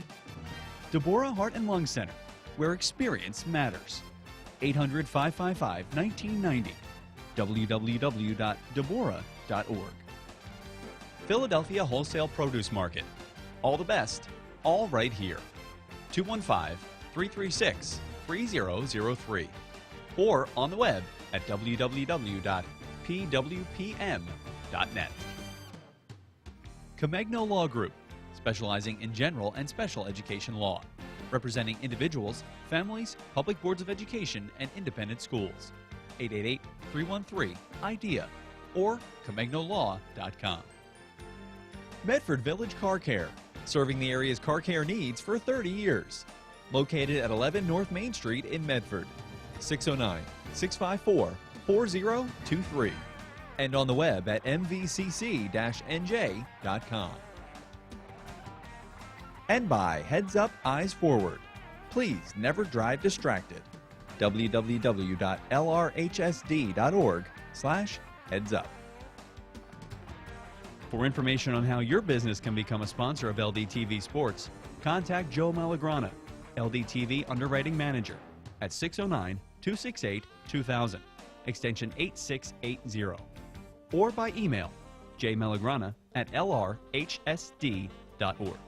Deborah Heart and Lung Center, where experience matters. 800-555-1990. www.deborah.org. Philadelphia Wholesale Produce Market. All the best, all right here. 215-336-3003. Or on the web at www.pwpm.net. Comegno Law Group, specializing in general and special education law, representing individuals, families, public boards of education, and independent schools. 888-313-IDEA or ComegnoLaw.com. Medford Village Car Care, serving the area's car care needs for 30 years. Located at 11 North Main Street in Medford. 609-654-4023. And on the web at mvcc-nj.com. And by Heads Up, Eyes Forward. Please never drive distracted. www.lrhsd.org/headsup. For information on how your business can become a sponsor of LDTV Sports, contact Joe Malagrana, LDTV Underwriting Manager, at 609-268-2000, extension 8680. Or by email, jmalagrana@lrhsd.org.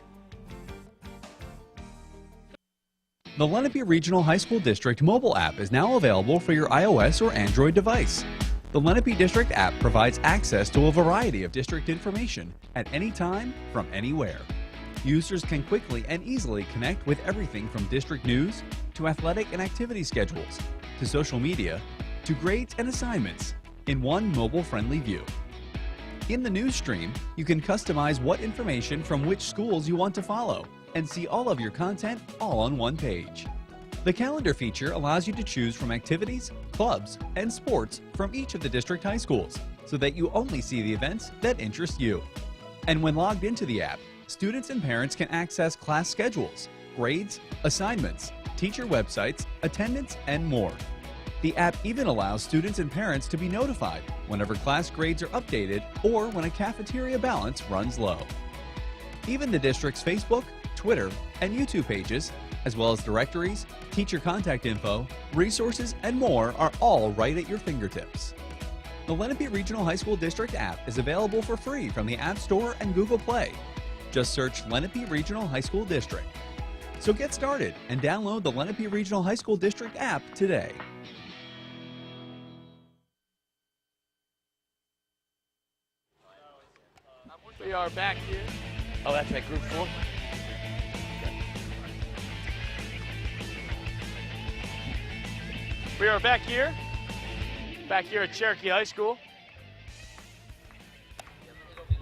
The Lenape Regional High School District mobile app is now available for your iOS or Android device. The Lenape District app provides access to a variety of district information at any time from anywhere. Users can quickly and easily connect with everything from district news to athletic and activity schedules to social media to grades and assignments in one mobile-friendly view. In the news stream, you can customize what information from which schools you want to follow and see all of your content all on one page. The calendar feature allows you to choose from activities, clubs, and sports from each of the district high schools so that you only see the events that interest you. And when logged into the app, students and parents can access class schedules, grades, assignments, teacher websites, attendance, and more. The app even allows students and parents to be notified whenever class grades are updated or when a cafeteria balance runs low. Even the district's Facebook, Twitter, and YouTube pages, as well as directories, teacher contact info, resources, and more are all right at your fingertips. The Lenape Regional High School District app is available for free from the App Store and Google Play. Just search Lenape Regional High School District. So get started and download the Lenape Regional High School District app today. We are back here. Oh, that's right, Group 4? We are back here at Cherokee High School.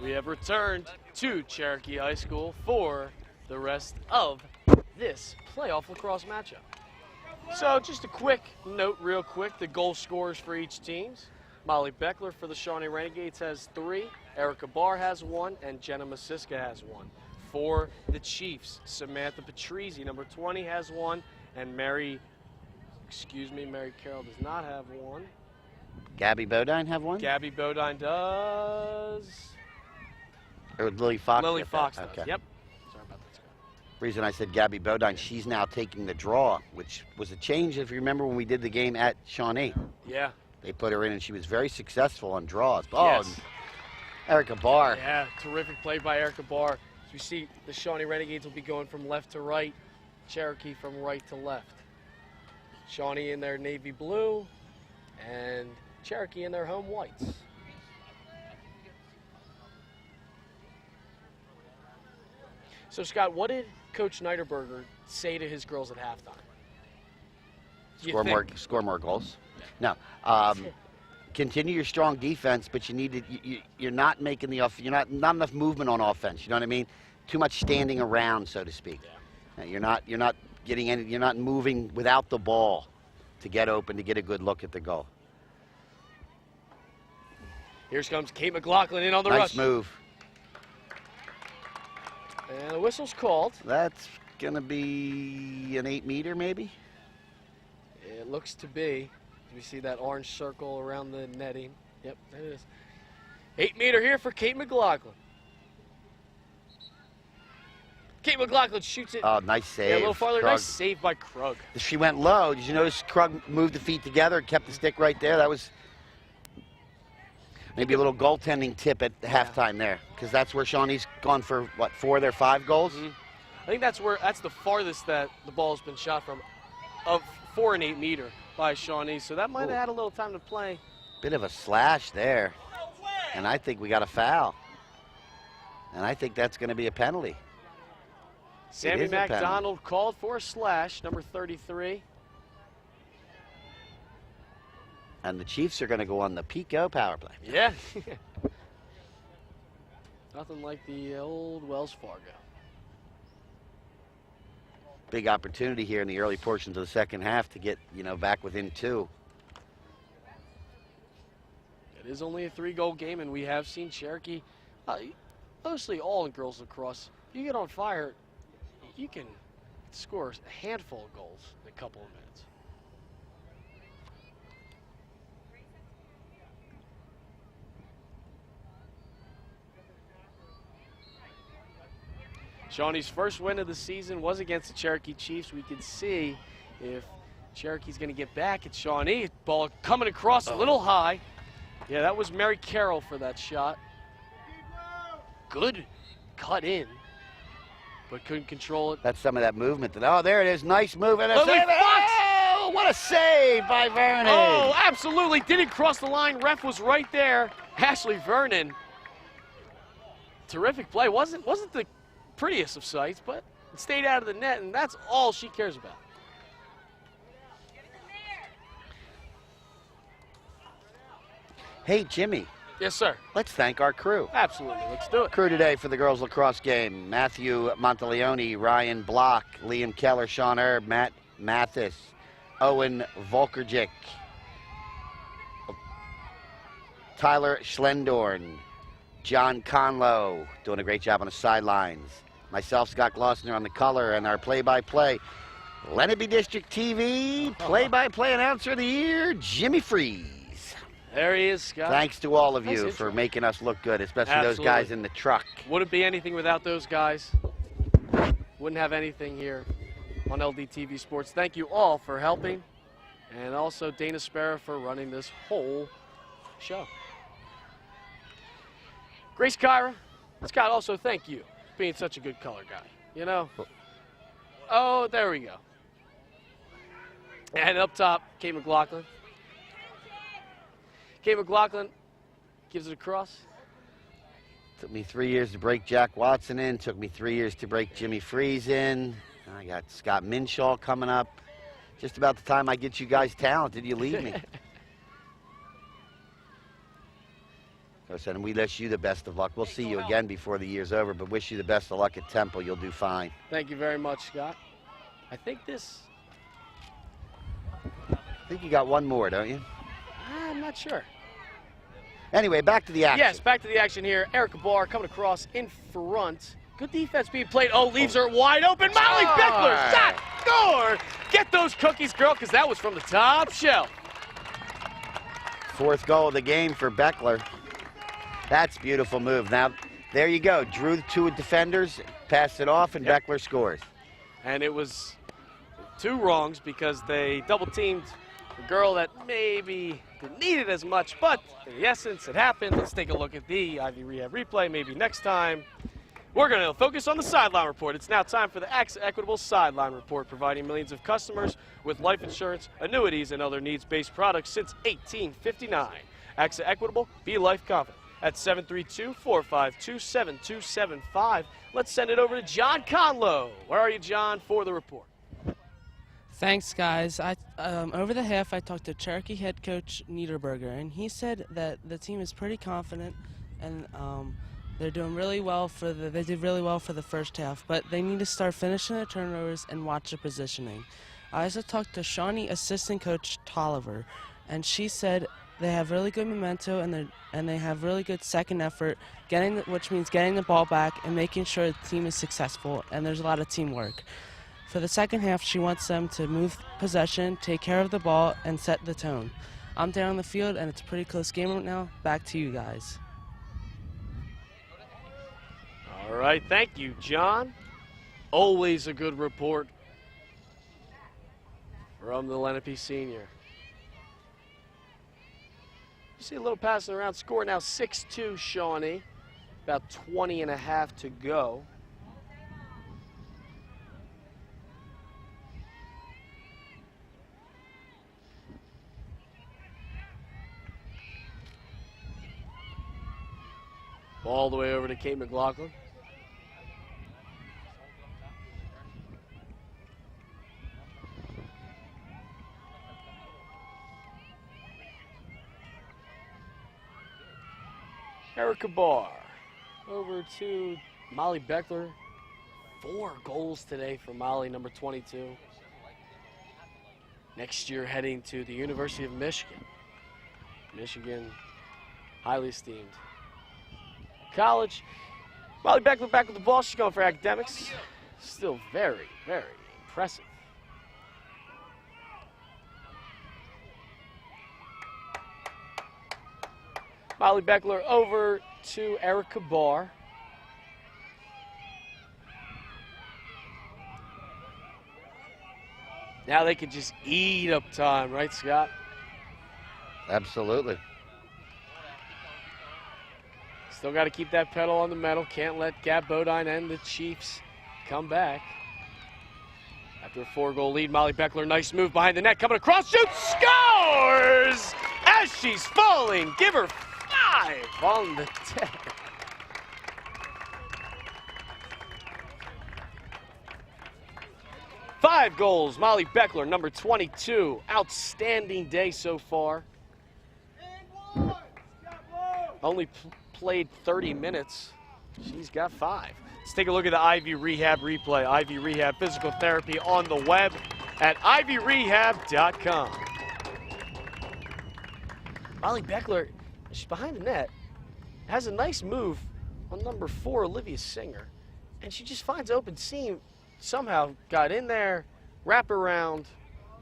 We have returned to Cherokee High School for the rest of this playoff lacrosse matchup. So just a quick note real quick, the goal scorers for each team. Molly Beckler for the Shawnee Renegades has 3, Erica Barr has 1, and Jenna Masiska has 1. For the Chiefs, Samantha Patrizi, number 20, has 1, and Mary Carroll does not have 1. Gabby Bodine have 1? Gabby Bodine does. Or Lily Fox? Lily get Fox that? does, Okay. yep. Sorry about that, Scott. Reason I said Gabby Bodine, she's now taking the draw, which was a change if you remember when we did the game at Shawnee. Yeah. They put her in and she was very successful on draws. Oh, Yes. and Erica Barr. Yeah, terrific play by Erica Barr. As we see, the Shawnee Renegades will be going from left to right, Cherokee from right to left. Shawnee in their navy blue, and Cherokee in their home whites. So, Scott, what did Coach Niederberger say to his girls at halftime? Score more goals. No. Continue your strong defense, but you need to. You're not making the you're not enough movement on offense. You know what I mean? Too much standing around, so to speak. Yeah. You're not getting any. You're not moving without the ball to get open to get a good look at the goal. Here comes Kate McLaughlin in on the rush. Nice move. And the whistle's called. That's gonna be an 8-meter, maybe. It looks to be. We see that orange circle around the netting. Yep, that is. 8-meter here for Kate McLaughlin. Kate McLaughlin shoots it. Oh, nice save. Yeah, a little farther. Krug. Nice save by Krug. She went low. Did you notice Krug moved the feet together and kept the stick right there? That was maybe a little goaltending tip at halftime there, because that's where Shawnee's gone for, what, 4 of their 5 goals? Mm-hmm. I think that's the farthest that the ball has been shot from, of 4 and 8-meter by Shawnee. So that might have had a little time to play. Bit of a slash there. And I think we got a foul. And I think that's going to be a penalty. Sammy McDonald called for a slash, number 33. And the Chiefs are going to go on the Pico power play. Yeah. Nothing like the old Wells Fargo. Big opportunity here in the early portions of the second half to get, back within 2. It is only a 3-goal game, and we have seen Cherokee, mostly all in girls lacrosse. If you get on fire, you can score a handful of goals in a couple of minutes. Shawnee's first win of the season was against the Cherokee Chiefs. We can see if Cherokee's going to get back at Shawnee. Ball coming across a little high. Yeah, that was Mary Carroll for that shot. Good cut in, but couldn't control it. That's some of that movement. Oh, there it is. Nice move. And a Lily save. Fox! Oh, what a save by Vernon. Oh, absolutely. Didn't cross the line. Ref was right there. Ashley Vernon. Terrific play. Wasn't the prettiest of sights, but it stayed out of the net, and that's all she cares about. Hey, Jimmy. Yes, sir. Let's thank our crew. Absolutely. Let's do it. Crew today for the girls lacrosse game: Matthew Monteleone, Ryan Block, Liam Keller, Sean Erb, Matt Mathis, Owen Volkerjic, Tyler Schlendorn, John Conlow, doing a great job on the sidelines. Myself, Scott Glossner on the color, and our play-by-play, Lenape District TV, play-by-play announcer of the year, Jimmy Freeze. There he is, Scott. Thanks to all of Nice you intro. for making us look good, especially Absolutely. those guys in the truck. Wouldn't be anything without those guys. Wouldn't have anything here on LDTV Sports. Thank you all for helping, and also Dana Sparrow for running this whole show. Grace Kyra, Scott, also thank you for being such a good color guy. Oh, there we go. And up top, Kate McLaughlin. Kate McLaughlin gives it across. Took me 3 years to break Jack Watson in. Took me 3 years to break Jimmy Freeze in. I got Scott Minshaw coming up. Just about the time I get you guys talented, you leave me. And we wish you the best of luck. We'll see you again before the year's over, but wish you the best of luck at Temple. You'll do fine. Thank you very much, Scott. I think this, I think you got one more, don't you? I'm not sure. Anyway, back to the action. Yes, back to the action here. Erica Barr coming across in front. Good defense being played. Oh, leaves her wide open. Molly Beckler, shot, score! Get those cookies, girl, because that was from the top shelf. 4th goal of the game for Beckler. That's a beautiful move. Now, there you go. Drew 2 defenders, passed it off, and Beckler scores. And it was 2 wrongs because they double-teamed a girl that maybe didn't need it as much, but in the essence, it happened. Let's take a look at the Ivy Rehab replay, maybe next time. We're going to focus on the sideline report. It's now time for the AXA Equitable Sideline Report, providing millions of customers with life insurance, annuities, and other needs-based products since 1859. AXA Equitable, be life confident. At 732-452-7275. Let's send it over to John Conlow. Where are you, John, for the report? Thanks, guys. Over the half, I talked to Cherokee head coach Niederberger, and he said that the team is pretty confident, and they're doing really well they did really well for the first half, but they need to start finishing the turnovers and watch the positioning. I also talked to Shawnee assistant coach Tolliver, and she said they have really good memento and they have really good second effort, which means getting the ball back and making sure the team is successful, and there's a lot of teamwork. For the second half, she wants them to move possession, take care of the ball, and set the tone. I'm down on the field, and it's a pretty close game right now. Back to you guys. All right, thank you, John. Always a good report from the Lenape senior. You see a little passing around. Score now 6-2 Shawnee. About 20 and a half to go. All the way over to Kate McLaughlin. Erica Barr over to Molly Beckler. 4 goals today for Molly, number 22. Next year heading to the University of Michigan. Michigan, highly esteemed college. Molly Beckler back with the ball. She's going for academics. Still very, very impressive. Molly Beckler over to Erica Barr. Now they can just eat up time, right, Scott? Absolutely. Still got to keep that pedal on the metal. Can't let Gab Bodine and the Chiefs come back. After a 4-goal lead, Molly Beckler, nice move behind the net, coming across, shoots, scores! As she's falling, give her 5 on the deck. Five goals, Molly Beckler, number 22. Outstanding day so far. Only played 30 minutes. She's got 5. Let's take a look at the Ivy Rehab replay. Ivy Rehab Physical Therapy on the web at ivyrehab.com. Molly Beckler, she's behind the net, has a nice move on number 4, Olivia Singer, and she just finds open seam. Somehow got in there, wrap around,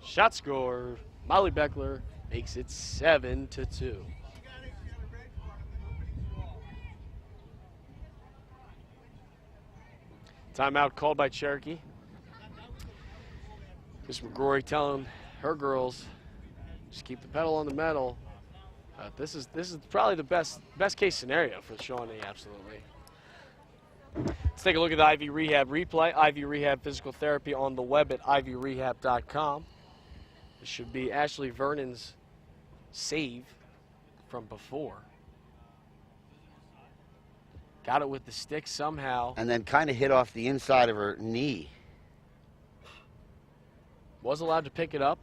shot scored. Molly Beckler makes it 7-2. Timeout called by Cherokee. Miss McGrory telling her girls, just keep the pedal on the metal. This is probably the best case scenario for Shawnee, absolutely. Let's take a look at the Ivy Rehab replay. Ivy Rehab Physical Therapy on the web at ivyrehab.com. This should be Ashley Vernon's save from before. Got it with the stick somehow. And then kind of hit off the inside of her knee. Was allowed to pick it up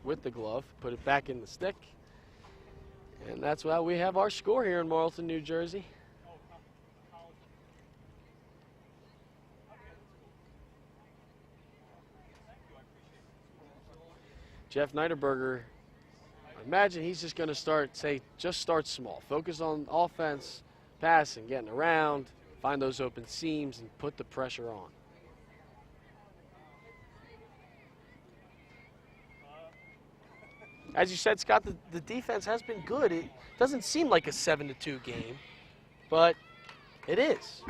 with the glove, put it back in the stick. And that's why we have our score here in Marlton, New Jersey. Jeff Niederberger, I imagine he's just going to just start small. Focus on offense, passing, getting around, find those open seams, and put the pressure on. As you said, Scott, the defense has been good. It doesn't seem like a 7-2 game, but it is.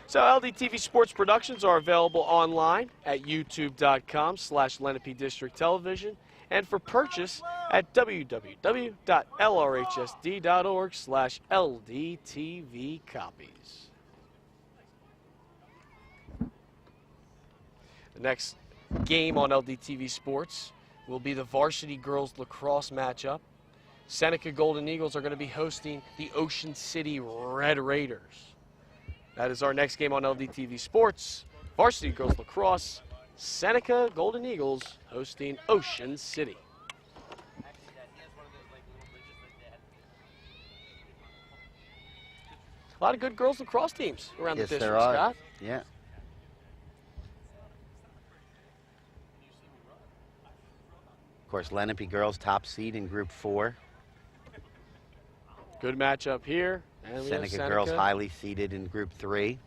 So LDTV Sports Productions are available online at youtube.com/Lenape District Television and for purchase at www.lrhsd.org/LDTV copies. The next game on LDTV Sports will be the varsity girls lacrosse matchup. Seneca Golden Eagles are going to be hosting the Ocean City Red Raiders. That is our next game on LDTV Sports. Varsity girls lacrosse, Seneca Golden Eagles hosting Ocean City. A lot of good girls lacrosse teams around the district, there are. Scott. Yeah. Of course, Lenape girls top seed in Group 4. Good matchup here. And we have Seneca girls highly seeded in Group 3.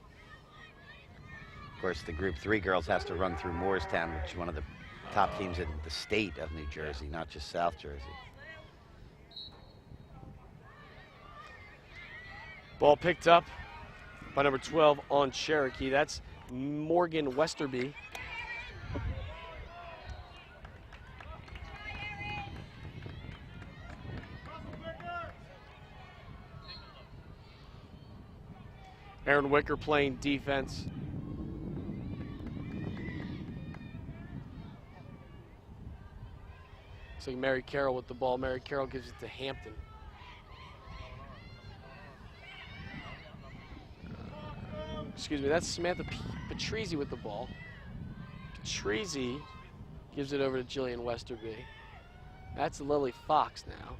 Of course, the Group 3 girls has to run through Morristown, which is one of the top teams in the state of New Jersey, not just South Jersey. Ball picked up by number 12 on Cherokee. That's Morgan Westerby. Aaron Wicker playing defense. Looks like Mary Carroll with the ball. Mary Carroll gives it to Hampton. Excuse me, that's Samantha Patrizi with the ball. Patrizi gives it over to Jillian Westerby. That's Lily Fox now.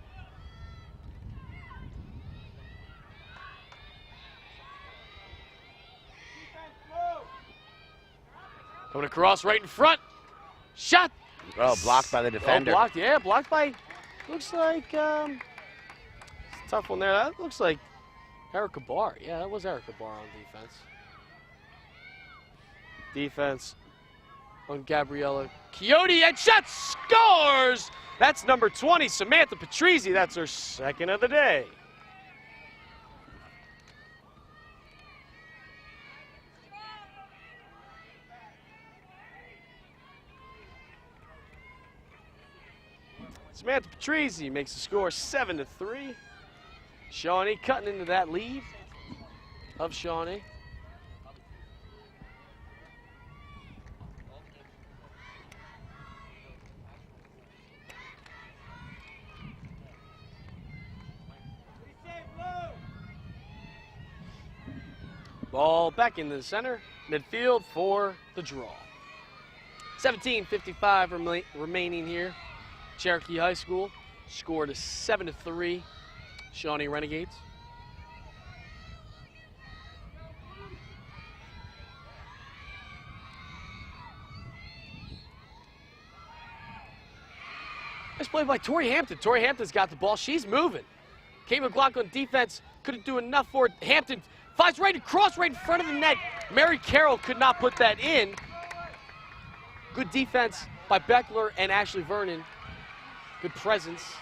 Coming across right in front. Shot. Oh, blocked by the defender. Oh, blocked, yeah, blocked by, looks like, it's a tough one there. That looks like Erica Barr. Yeah, that was Erica Barr on defense. Defense on Gabriella Coyote, and shot, scores! That's number 20, Samantha Patrizi. That's her second of the day. Samantha Patrizi makes the score 7-3. Shawnee cutting into that lead of Shawnee. Ball back into the center, midfield for the draw. 17:55 remaining here. Cherokee High School scored a 7-3 Shawnee Renegades. Nice play by Tori Hampton. Tori Hampton's got the ball. She's moving. Kate McLaughlin on defense couldn't do enough for it. Hampton flies right across, right in front of the net. Mary Carroll could not put that in. Good defense by Beckler and Ashley Vernon. Good presence.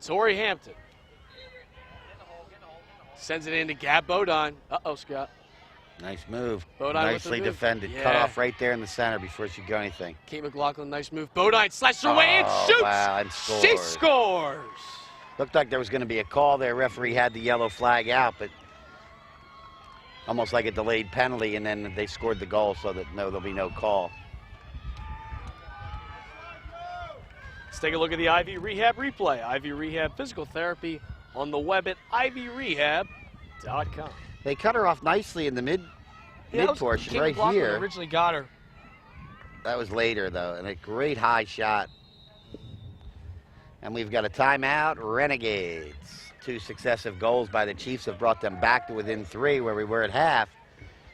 Tori Hampton sends it in to Gab Bodine. Uh-oh, Scott. Nice move. Bodine nicely defended. Yeah. Cut off right there in the center before she got anything. Kate McLaughlin, nice move. Bodine slashes her way in, shoots. Wow, and scores. She scores. Looked like there was going to be a call there. Referee had the yellow flag out, but almost like a delayed penalty, and then they scored the goal so that no, there'll be no call. Let's take a look at the Ivy Rehab replay. Ivy Rehab physical therapy on the web at ivyrehab.com. They cut her off nicely in the mid portion right here. Originally got her. That was later though, and a great high shot. And we've got a timeout, Renegades. 2 successive goals by the Chiefs have brought them back to within 3 where we were at half.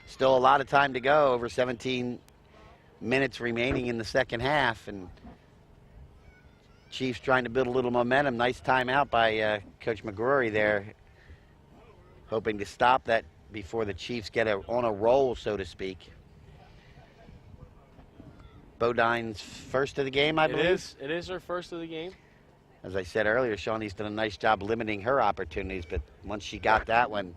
Still a lot of time to go, over 17 minutes remaining in the second half, and Chiefs trying to build a little momentum. Nice timeout by Coach McGrory there, hoping to stop that before the Chiefs get on a roll, so to speak. Bodine's first of the game, I believe. It is her first of the game. As I said earlier, Shawnee's done a nice job limiting her opportunities, but once she got that one,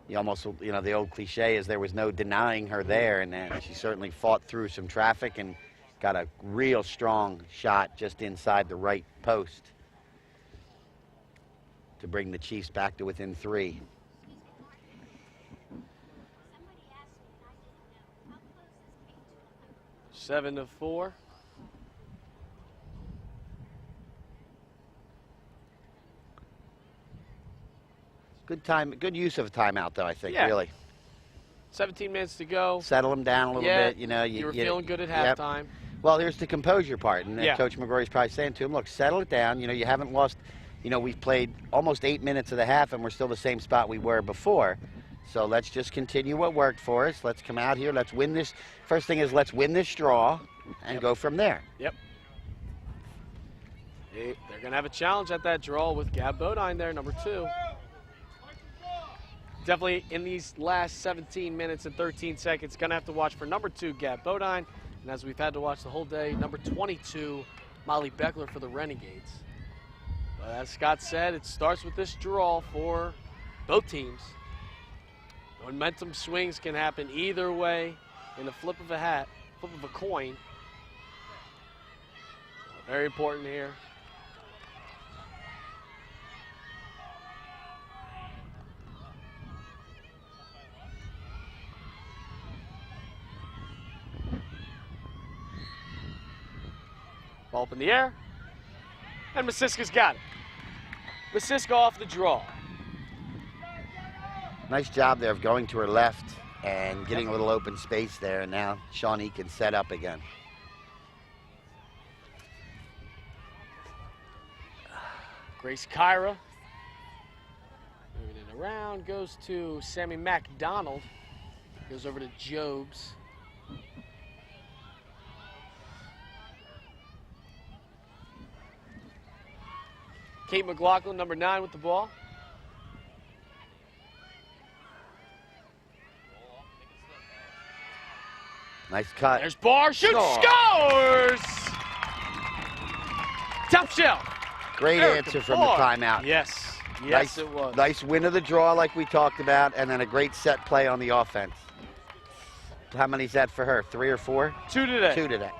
you almost, you know, the old cliche is there was no denying her there, and she certainly fought through some traffic and got a real strong shot just inside the right post to bring the Chiefs back to within 3. Seven to 4. Good use of a timeout, though, I think, Yeah. really. 17 minutes to go. Settle them down a little bit, you know. You were feeling good at yep. halftime. Well, here's the composure part, and Yeah. Coach McGrory's probably saying to him, look, settle it down. You know, you haven't lost, you know, we've played almost 8 minutes of the half, and we're still the same spot we were before. So let's just continue what worked for us. Let's come out here. Let's win this. First thing is let's win this draw and go from there. Yep. They're going to have a challenge at that draw with Gab Bodine there, number 2. Definitely in these last 17 minutes and 13 seconds, going to have to watch for number 2, Gab Bodine. And as we've had to watch the whole day, number 22, Molly Beckler for the Renegades. But as Scott said, it starts with this draw for both teams. Momentum swings can happen either way in the flip of a coin. Very important here. Ball up in the air, and Masiska's got it. Masiska off the draw. Nice job there of going to her left and getting a little open space there, and now Shawnee can set up again. Grace Kyra. Moving it around, goes to Sammy MacDonald. Goes over to Jobs. Kate McLaughlin, number 9, with the ball. Nice cut. There's Barr, shoots, scores! Top shelf. Great answer from the timeout. Yes, Nice, it was. Nice win of the draw like we talked about, and then a great set play on the offense. How many is that for her? 3 or 4? 2 today. 2 today.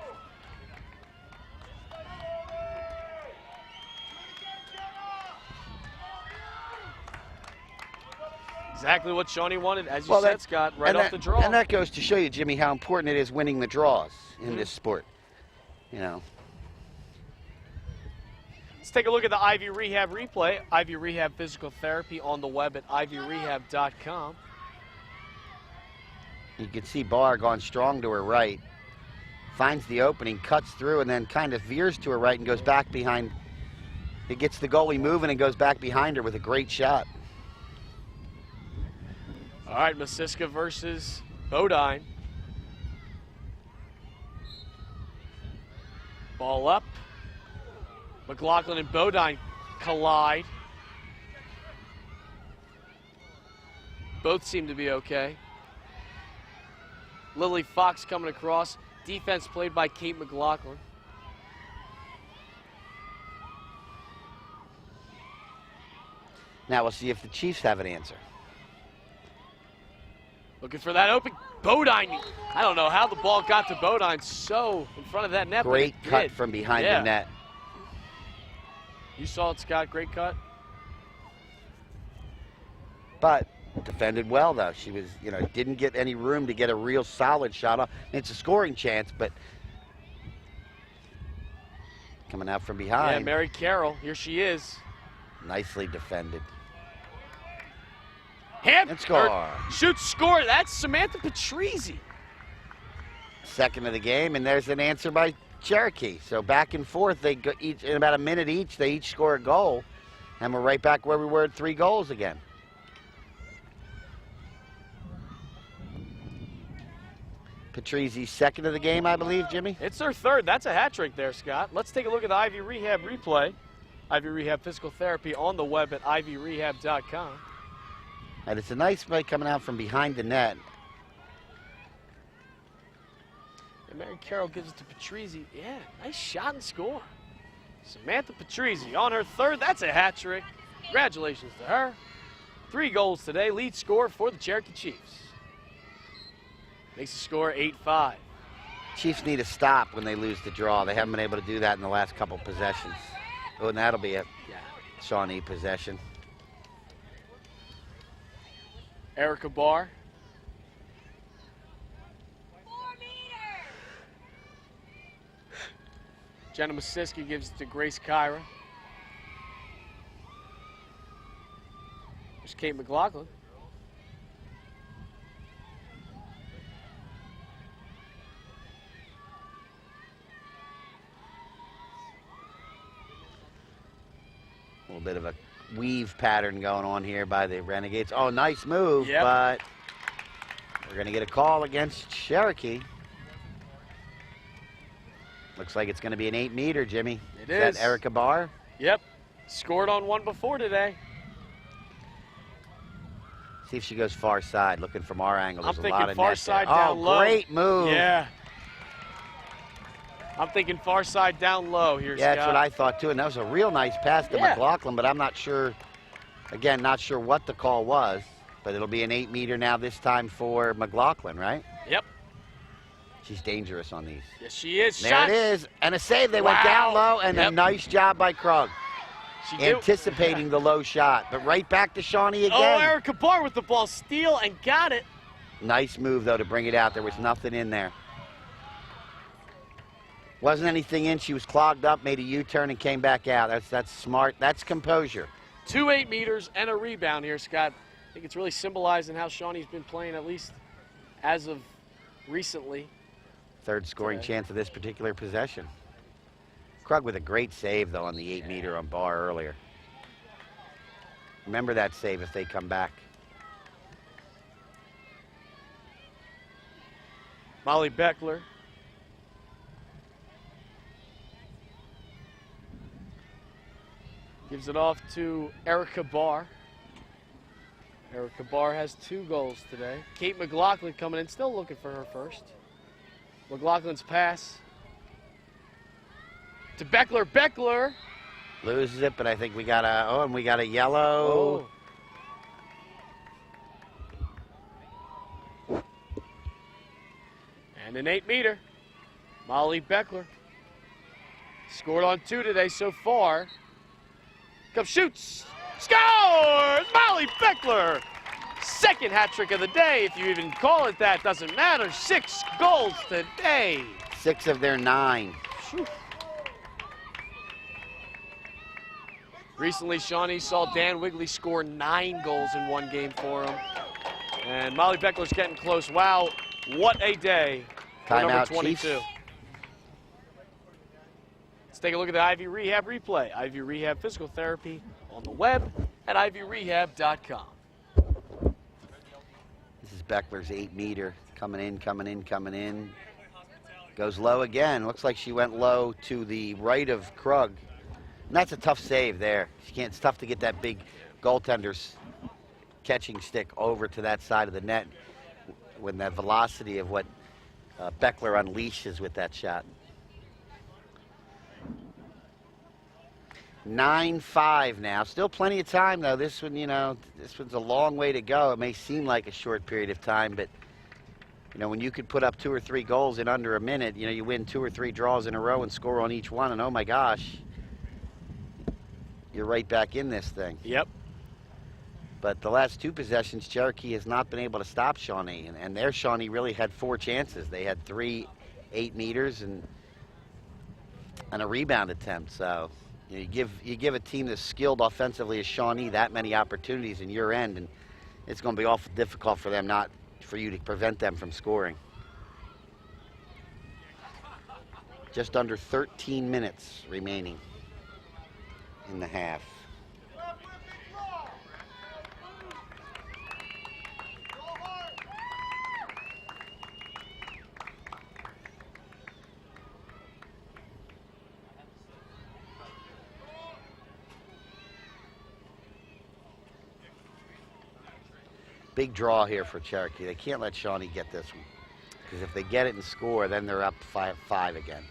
Exactly what Shawnee wanted, as you said, Scott, right off the draw. And that goes to show you, Jimmy, how important it is winning the draws in this sport. You know. Let's take a look at the Ivy Rehab replay. Ivy Rehab Physical Therapy on the web at ivyrehab.com. You can see Barr going strong to her right. Finds the opening, cuts through, and then kind of veers to her right and goes back behind. It gets the goalie moving and goes back behind her with a great shot. All right, Masiska versus Bodine. Ball up. McLaughlin and Bodine collide. Both seem to be okay. Lily Fox coming across. Defense played by Kate McLaughlin. Now we'll see if the Chiefs have an answer. Looking for that open. Bodine, I don't know how the ball got to Bodine so in front of that net. Great but it cut did. from behind the net. You saw it, Scott. Great cut. But defended well, though. She was, you know, didn't get any room to get a real solid shot off. It's a scoring chance, but coming out from behind. Yeah, Mary Carroll. Here she is. Nicely defended. And score. Shoot, score. That's Samantha Patrizi. Second of the game, and there's an answer by Cherokee. So back and forth, they go each in about a minute each. They each score a goal, And we're right back where we were at 3 goals again. Patrizzi's second of the game, I believe, Jimmy? It's their third. That's a hat trick there, Scott. Let's take a look at the Ivy Rehab replay. Ivy Rehab Physical Therapy on the web at ivyrehab.com. And it's a nice play coming out from behind the net. And Mary Carroll gives it to Patrizzi. Yeah, nice shot and score. Samantha Patrizzi on her third. That's a hat trick. Congratulations to her. 3 goals today. Lead score for the Cherokee Chiefs. Makes the score 8-5. Chiefs need to stop when they lose the draw. They haven't been able to do that in the last couple possessions. Oh, and that'll be a Shawnee possession. Erica Barr. Jenna Masiski gives it to Grace Kyra. There's Kate McLaughlin. A little bit of a weave pattern going on here by the Renegades. Oh, nice move, but we're going to get a call against Cherokee. Looks like it's going to be an 8-meter, Jimmy. It is. That Erica Barr? Yep. Scored on one before today. See if she goes far side, looking from our angle. There's I'm a lot thinking of far net side there. down low. Great move. Yeah. I'm thinking far side down low here, Yeah, Scott. that's what I thought too. And that was a real nice pass to McLaughlin, but I'm not sure, again, not sure what the call was. But it'll be an 8-meter now this time for McLaughlin, right? Yep. She's dangerous on these. Yes, she is. There Shot. it is. And a save. They went down low, and a nice job by Krug. Anticipating the low shot. But right back to Shawnee again. Oh, Erica Barr with the ball. Steal and got it. Nice move, though, to bring it out. There was nothing in there. Wasn't anything in. She was clogged up, made a U-turn, and came back out. That's smart. That's composure. 2 8-meters and a rebound here, Scott. I think it's really symbolizing how Shawnee's been playing, at least as of recently. Third scoring chance of this particular possession. Krug with a great save, though, on the 8-meter on Barr earlier. Remember that save if they come back. Molly Beckler. Gives it off to Erica Barr. Erica Barr has 2 goals today. Kate McLaughlin coming in, still looking for her first. McLaughlin's pass to Beckler. Beckler loses it, but I think we got a, and we got a yellow. And an 8-meter. Molly Beckler scored on 2 today so far. Comes, shoots, scores! Molly Beckler! Second hat trick of the day, if you even call it that, doesn't matter. 6 goals today. 6 of their 9. Whew. Recently, Shawnee saw Dan Wigley score 9 goals in one game for him. And Molly Beckler's getting close. Wow, what a day for number 22. Chiefs. Let's take a look at the Ivy Rehab replay. Ivy Rehab Physical Therapy on the web at ivyrehab.com. This is Beckler's 8-meter. Coming in, coming in, coming in. Goes low again. Looks like she went low to the right of Krug. And that's a tough save there. It's tough to get that big goaltender's catching stick over to that side of the net when that velocity of what Beckler unleashes with that shot. 9-5 now. Still plenty of time, though. This one, this one's a long way to go. It may seem like a short period of time, but, when you could put up 2 or 3 goals in under a minute, you win 2 or 3 draws in a row and score on each one, and oh my gosh, you're right back in this thing. Yep. But the last 2 possessions, Cherokee has not been able to stop Shawnee, and their Shawnee really had 4 chances. They had 3 8-meters and a rebound attempt, so... You give a team that's skilled offensively as Shawnee that many opportunities in your end, and it's going to be awful difficult for them, not for you to prevent them from scoring. Just under 13 minutes remaining in the half. Big draw here for Cherokee. They can't let Shawnee get this one. Because if they get it and score, then they're up 5 again.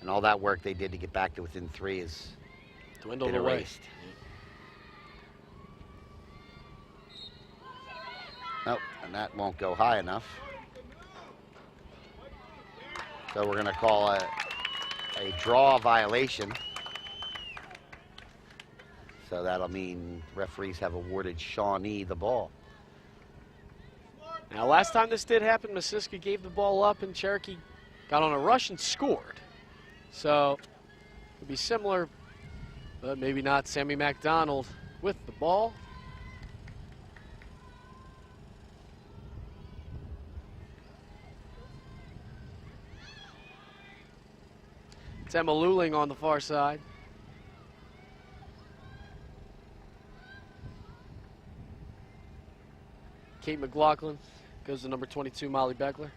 And all that work they did to get back to within 3 is dwindled been away. erased. Nope, and that won't go high enough. So we're going to call a draw violation. So that'll mean referees have awarded Shawnee the ball. Now, last time this did happen, Masiska gave the ball up and Cherokee got on a rush and scored. So it'd be similar, but maybe not. Sammy McDonald with the ball. It's Emma Luling on the far side. Kate McLaughlin goes to number 22, Molly Beckler.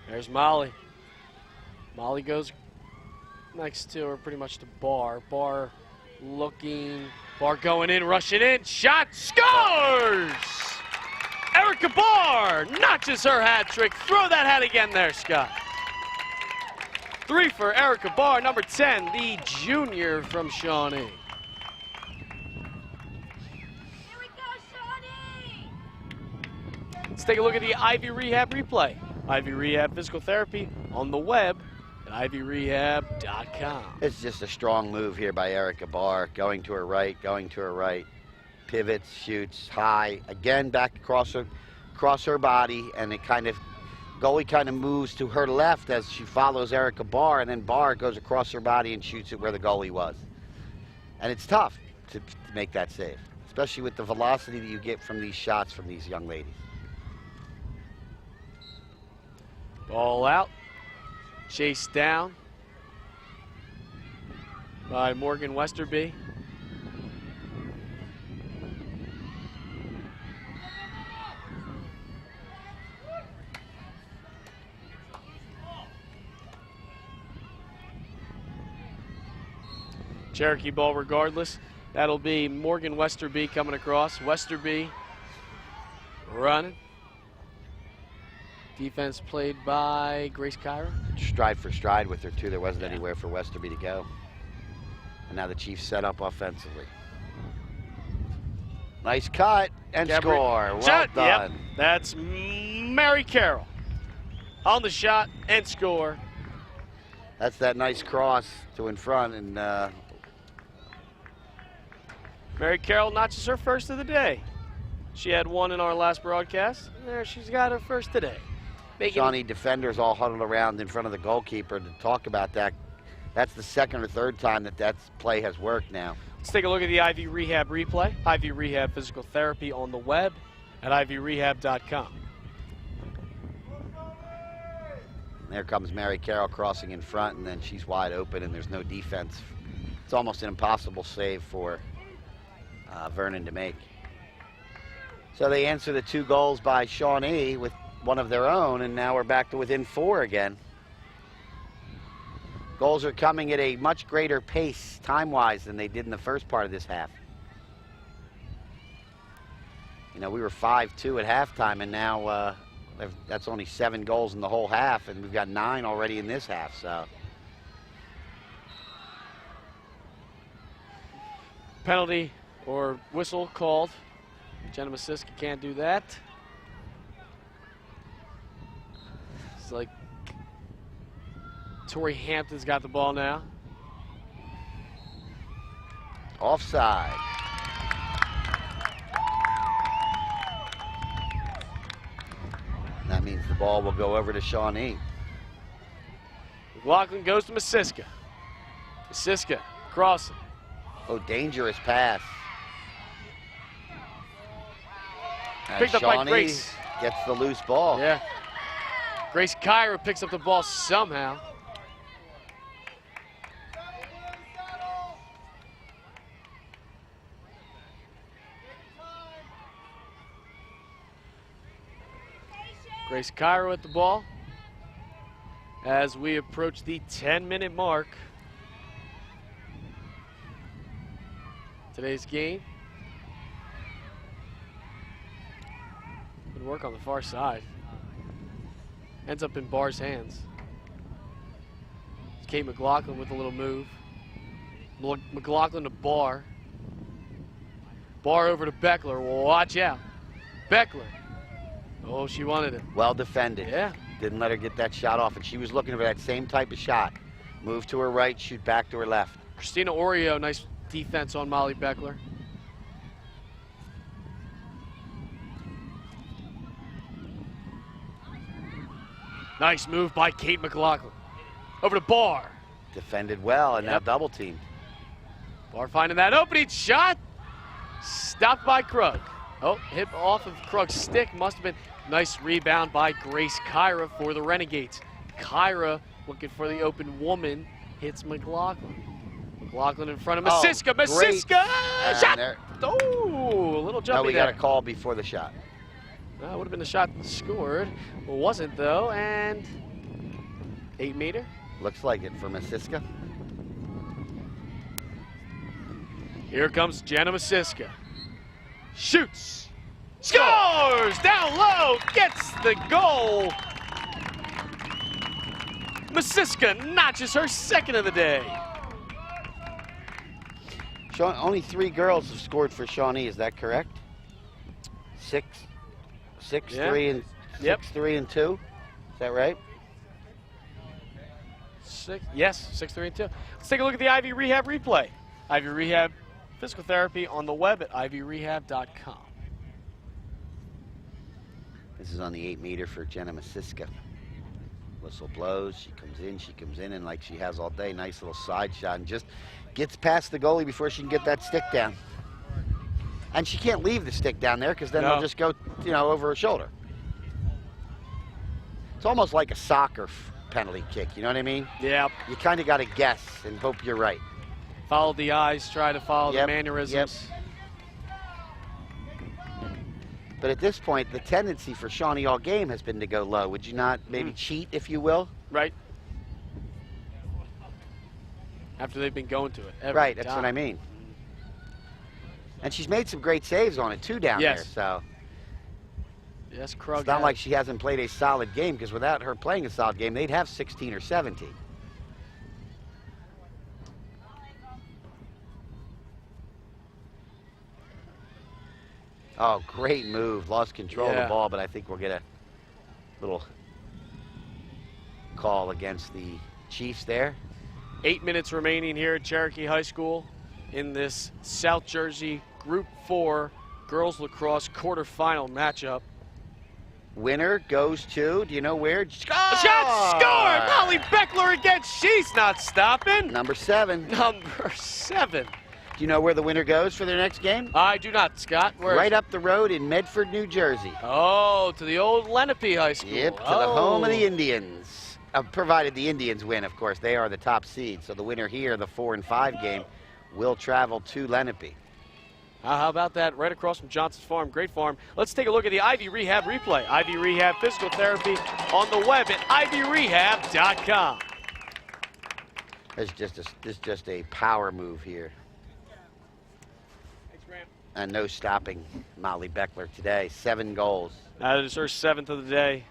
There's Molly. Molly goes next to her, pretty much to Barr. Barr looking. Barr going in, rushing in. Shot, scores! Erica Barr notches her hat trick. Throw that hat again there, Scott. 3 for Erica Barr, number 10, the junior from Shawnee. Here we go, Shawnee! Let's take a look at the Ivy Rehab replay. Ivy Rehab Physical Therapy on the web at ivyrehab.com. It's just a strong move here by Erica Barr, going to her right, pivots, shoots, high, again back across her body, and it goalie kind of moves to her left as she follows Erica Barr, and then Barr goes across her body and shoots it where the goalie was. And it's tough to make that save, especially with the velocity that you get from these shots from these young ladies. Ball out, chased down by Morgan Westerby. Cherokee ball regardless. That'll be Morgan Westerby coming across. Westerby running. Defense played by Grace Kyra. Stride for stride with her, too. There wasn't anywhere for Westerby to go. And now the Chiefs set up offensively. Nice cut and score. Well Shot. done. Yep. That's Mary Carroll on the shot and score. That's that nice cross to in front. And Mary Carroll notches her first of the day. She had 1 in our last broadcast. And there she's got her first today. Shawnee defenders all huddled around in front of the goalkeeper to talk about that. That's the second or third time that play has worked now. Let's take a look at the Ivy Rehab replay. Ivy Rehab Physical Therapy on the web at ivyrehab.com. There comes Mary Carroll crossing in front, and then she's wide open, and there's no defense. It's almost an impossible save for Vernon to make. So they answer the 2 goals by Shawnee with one of their own, and now we're back to within 4 again. Goals are coming at a much greater pace time-wise than they did in the first part of this half. You know, we were 5-2 at halftime, and now that's only 7 goals in the whole half, and we've got 9 already in this half, so. Penalty or whistle called. Jenna Masiska can't do that. It's like Tori Hampton's got the ball now. Offside. That means the ball will go over to Shawnee. McLaughlin goes to Masiska. Masiska crossing. Oh, dangerous pass. Picked up by Grace. Gets the loose ball. Yeah. Grace Kyra picks up the ball somehow. Grace Kyra with the ball. as we approach the 10-minute mark. Today's game. Good work on the far side. Ends up in Barr's hands. It's Kate McLaughlin with a little move. McLaughlin to Barr. Barr over to Beckler. Watch out. Beckler. Oh, she wanted it. Well defended. Yeah. Didn't let her get that shot off, and she was looking for that same type of shot. Move to her right, shoot back to her left. Christina Oreo, nice defense on Molly Beckler. Nice move by Kate McLaughlin. Over to Barr. Defended well, and now double teamed. Barr finding that opening shot. Stopped by Krug. Oh, hit off of Krug's stick. Must have been nice rebound by Grace Kyra for the Renegades. Kyra looking for the open woman. Hits McLaughlin. McLaughlin in front of Masiska. Masiska! Shot! Oh, a little jumpy we there. got a call before the shot. That would have been the shot that scored. Well, wasn't though, and 8-meter. Looks like it for Masiska. Here comes Jenna Masiska. Shoots. Scores! Down low, gets the goal. Masiska notches her second of the day. Only 3 girls have scored for Shawnee, is that correct? 6, 3, and 3 and 2. Is that right? 6, 3 and 2. Let's take a look at the Ivy Rehab replay. Ivy Rehab physical therapy on the web at ivyrehab.com. This is on the 8-meter for Jenna Masiska. Whistle blows, she comes in, and like she has all day, nice little side shot, and just gets past the goalie before she can get that stick down. And she can't leave the stick down there because then they'll just go, over her shoulder. It's almost like a soccer penalty kick, you know what I mean? Yeah. You kind of got to guess and hope you're right. Follow the eyes, try to follow the mannerisms. But at this point, the tendency for Shawnee all game has been to go low. Would you not maybe cheat, if you will? Right. After they've been going to it every Right, time. that's what I mean. And she's made some great saves on it, too, down there. So yes, Krug. It's not like she hasn't played a solid game, because without her playing a solid game, they'd have 16 or 17. Oh, great move. Lost control of the ball, but I think we'll get a little call against the Chiefs there. 8 minutes remaining here at Cherokee High School in this South Jersey Group 4 girls lacrosse quarterfinal matchup. Winner goes to, do you know where? Shot scored! Molly Beckler again. She's not stopping. Number 7. Number 7. Do you know where the winner goes for their next game? I do not, Scott. Right up the road in Medford, New Jersey. Oh, to the old Lenape High School. Yep, to the home of the Indians. Provided the Indians win, of course. They are the top seed. So the winner here, the 4 and 5 game, will travel to Lenape. How about that? Right across from Johnson's Farm. Great farm. Let's take a look at the Ivy Rehab replay. Ivy Rehab physical therapy on the web at ivyrehab.com. There's just a power move here. And no stopping Molly Beckler today. 7 goals. That is her 7th of the day.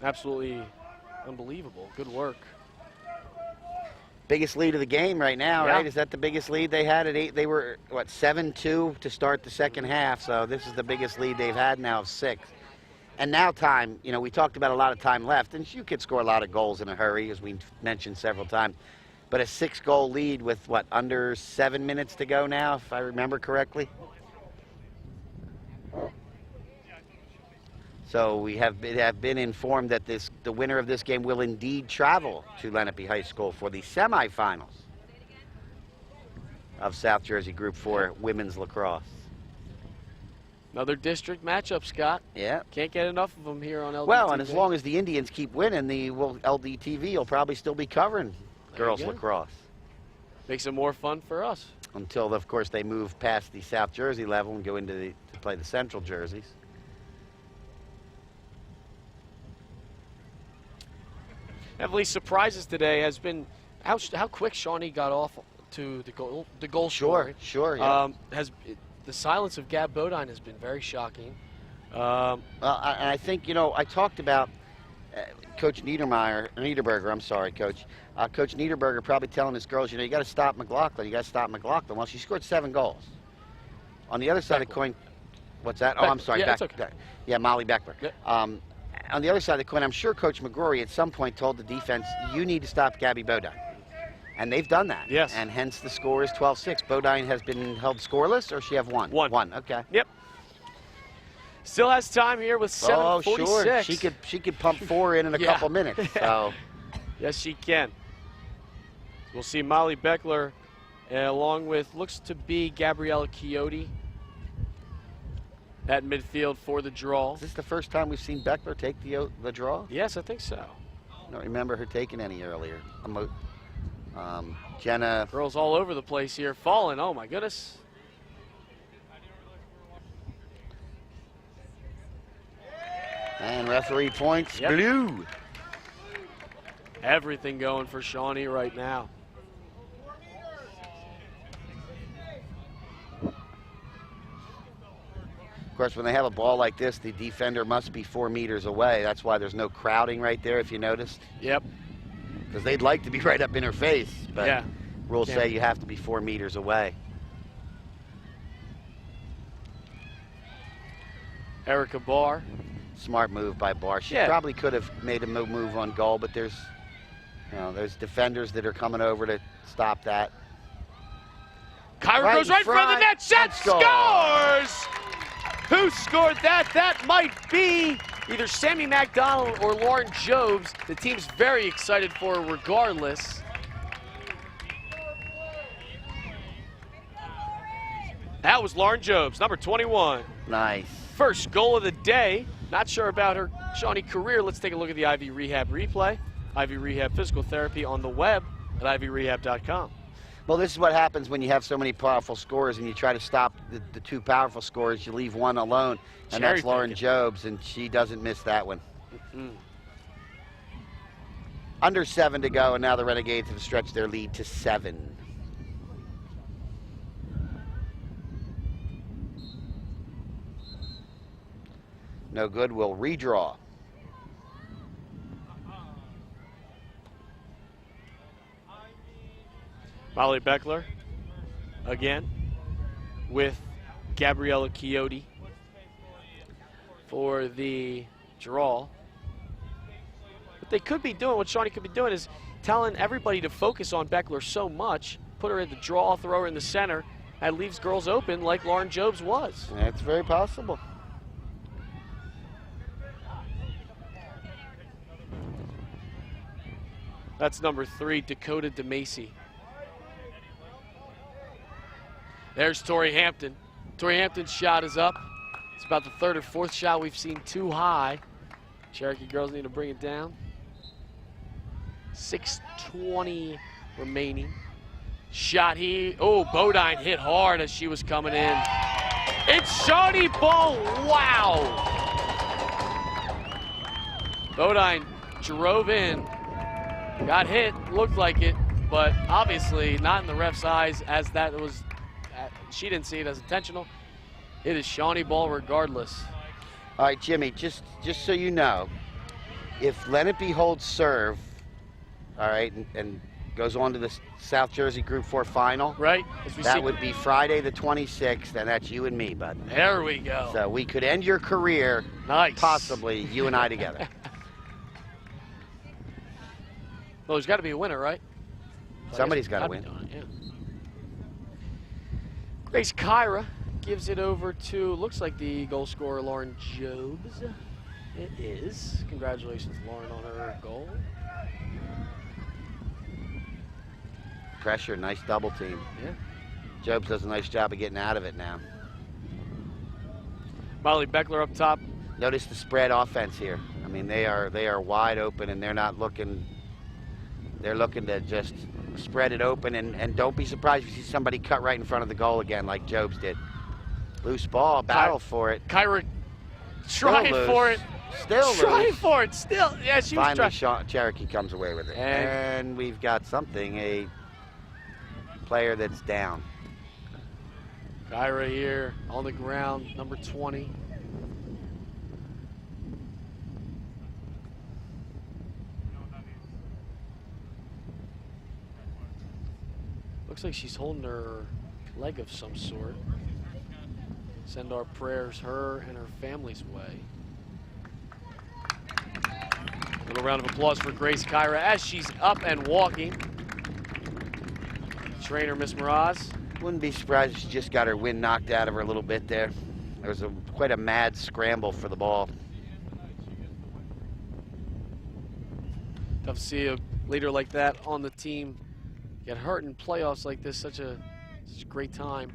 Absolutely unbelievable. Good work. Biggest lead of the game right now, right? Is that the biggest lead they had at 8? They were, what, 7-2 to start the second half. So this is the biggest lead they've had now of 6. And now time, we talked about a lot of time left. And you could score a lot of goals in a hurry, as we mentioned several times. But a 6-goal lead with, what, under 7 minutes to go now, if I remember correctly? So we have been informed that the winner of this game will indeed travel to Lenape High School for the semifinals of South Jersey Group 4 women's lacrosse. Another district matchup, Scott. Yeah. Can't get enough of them here on LDTV. Well, and as long as the Indians keep winning, LDTV will probably still be covering girls lacrosse. Makes it more fun for us. Until, of course, they move past the South Jersey level and go into to play the Central Jerseys. Definitely surprises today has been how quick Shawnee got off to the goal scoring. Sure, yeah. The silence of Gab Bodine has been very shocking. Well, I think, you know, I talked about Coach Niederberger, I'm sorry, Coach. Coach Niederberger probably telling his girls, you know, you got to stop McLaughlin. You got to stop McLaughlin. Well, she scored 7 goals. On the other side of the coin, what's that? Oh, I'm sorry. Yeah, it's okay. Yeah, Molly Beckler. Yeah. On the other side of the coin, I'm sure Coach McGrory at some point told the defense, you need to stop Gabby Bodine. And they've done that. Yes. And hence the score is 12-6. Bodine has been held scoreless, or she have one? One, okay. Yep. Still has time here with 7:46. Oh, sure. She could pump 4 in a couple minutes. So. Yes, she can. We'll see Molly Beckler along with, looks to be Gabriella Chiotti at midfield for the draw. Is this the first time we've seen Beckler take the draw? Yes, I think so. I don't remember her taking any earlier. Jenna. Girls all over the place here, falling. Oh, my goodness. And referee points blue. Everything going for Shawnee right now. Of course, when they have a ball like this, the defender must be 4 meters away. That's why there's no crowding right there, if you noticed. Yep. Because they'd like to be right up in her face, but rules Yeah. say you have to be 4 meters away. Erica Barr. Smart move by Barr. She probably could have made a move on goal, but there's defenders that are coming over to stop that. Kyra goes right in front of the net. Shot scores! Who scored that? That might be either Sammy McDonald or Lauren Jobes. The team's very excited for her regardless. That was Lauren Jobes, number 21. Nice. First goal of the day. Not sure about her Shawnee career. Let's take a look at the Ivy Rehab replay. Ivy Rehab Physical Therapy on the web at ivyrehab.com. Well, this is what happens when you have so many powerful scorers and you try to stop the 2 powerful scorers. You leave one alone, and that's Lauren Jobes, and she doesn't miss that one. Under 7 to go, and now the Renegades have stretched their lead to 7. No good, we'll redraw. Molly Beckler again with Gabriella Chiotti for the draw. What they could be doing, what Shawnee could be doing, is telling everybody to focus on Beckler so much, put her in the draw, throw her in the center, and leaves girls open like Lauren Jobes was. That's very possible. That's number 3, Dakota DeMacy. There's Tori Hampton. Tori Hampton's shot is up. It's about the 3rd or 4th shot we've seen too high. Cherokee girls need to bring it down. 6:20 remaining. Shot here. Oh, Bodine hit hard as she was coming in. It's Shawnee ball. Wow. Bodine drove in. Got hit, looked like it, but obviously not in the ref's eyes, as that was, she didn't see it as intentional. It is Shawnee ball regardless. All right, Jimmy, just so you know, if Lenape holds serve, all right, and goes on to the South Jersey Group 4 final, right? That would be Friday the 26th, and that's you and me, bud. There we go. So we could end your career, possibly, you and I together. Well, there's got to be a winner, right? Somebody's got to win. Grace Kyra gives it over to, looks like the goal scorer, Lauren Jobes. It is. Congratulations, Lauren, on her goal. Pressure, nice double team. Yeah. Jobes does a nice job of getting out of it now. Molly Beckler up top. Notice the spread offense here. I mean, they are wide open, and they're not looking. They're looking to just spread it open, and don't be surprised if you see somebody cut right in front of the goal again, like Jobes did. Loose ball, battle for it. Kyra trying for it. Still trying loose. for it. Still, yeah, she was Finally, trying. Cherokee comes away with it. And And we've got something, a player that's down. Kyra here on the ground, number 20. Looks like she's holding her leg of some sort. Send our prayers her and her family's way. A little round of applause for Grace Kyra as she's up and walking. Trainer, Miss Mraz. Wouldn't be surprised if she just got her wind knocked out of her a little bit there. There was quite a mad scramble for the ball. Tough to see a leader like that on the team get hurt in playoffs like this. Such a great time.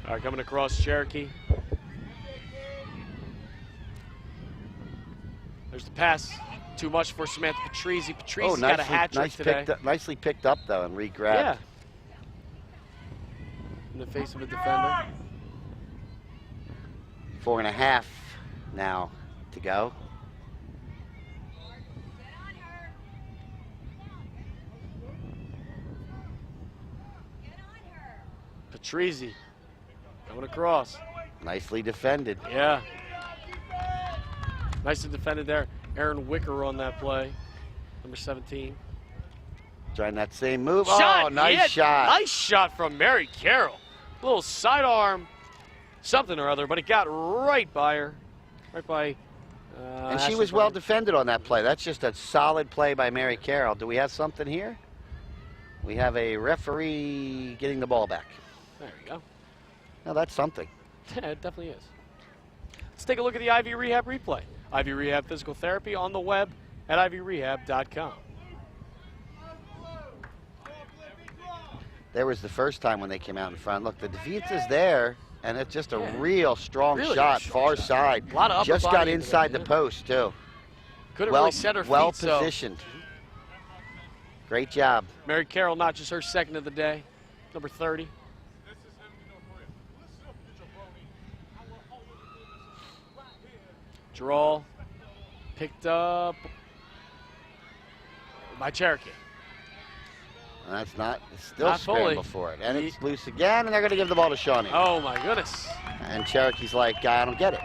All right, coming across Cherokee. There's the pass. Too much for Samantha Patrizi. Patrizi's got a hat trick today. Nicely picked up, though, and re-grabbed. Yeah. In the face of a defender. 4.5 now to go. Patrizi coming across. Nicely defended. Yeah. Nicely defended there. Aaron Wicker on that play, number 17. Trying that same move. Shot. Oh, nice Yeah, shot. Nice shot from Mary Carroll. A little sidearm, something or other, but it got right by her. Right by. And she was well defended on that play. That's just a solid play by Mary Carroll. Do we have something here? We have a referee getting the ball back. There you go. Now that's something. Yeah, it definitely is. Let's take a look at the Ivy Rehab replay. Ivy Rehab Physical Therapy on the web at ivyrehab.com. There was the first time when they came out in front. Look, the defense is there, and it's just a real strong shot, far side. A lot of upper just got body inside into the it, post, too. Couldn't really set her feet. Well positioned. Great job. Mary Carroll, not just her second of the day, number 30. Draw picked up by Cherokee. And that's not, still Not scramble fully. for it. And it's loose again, and they're going to give the ball to Shawnee. Oh, my goodness. And Cherokee's like, I don't get it.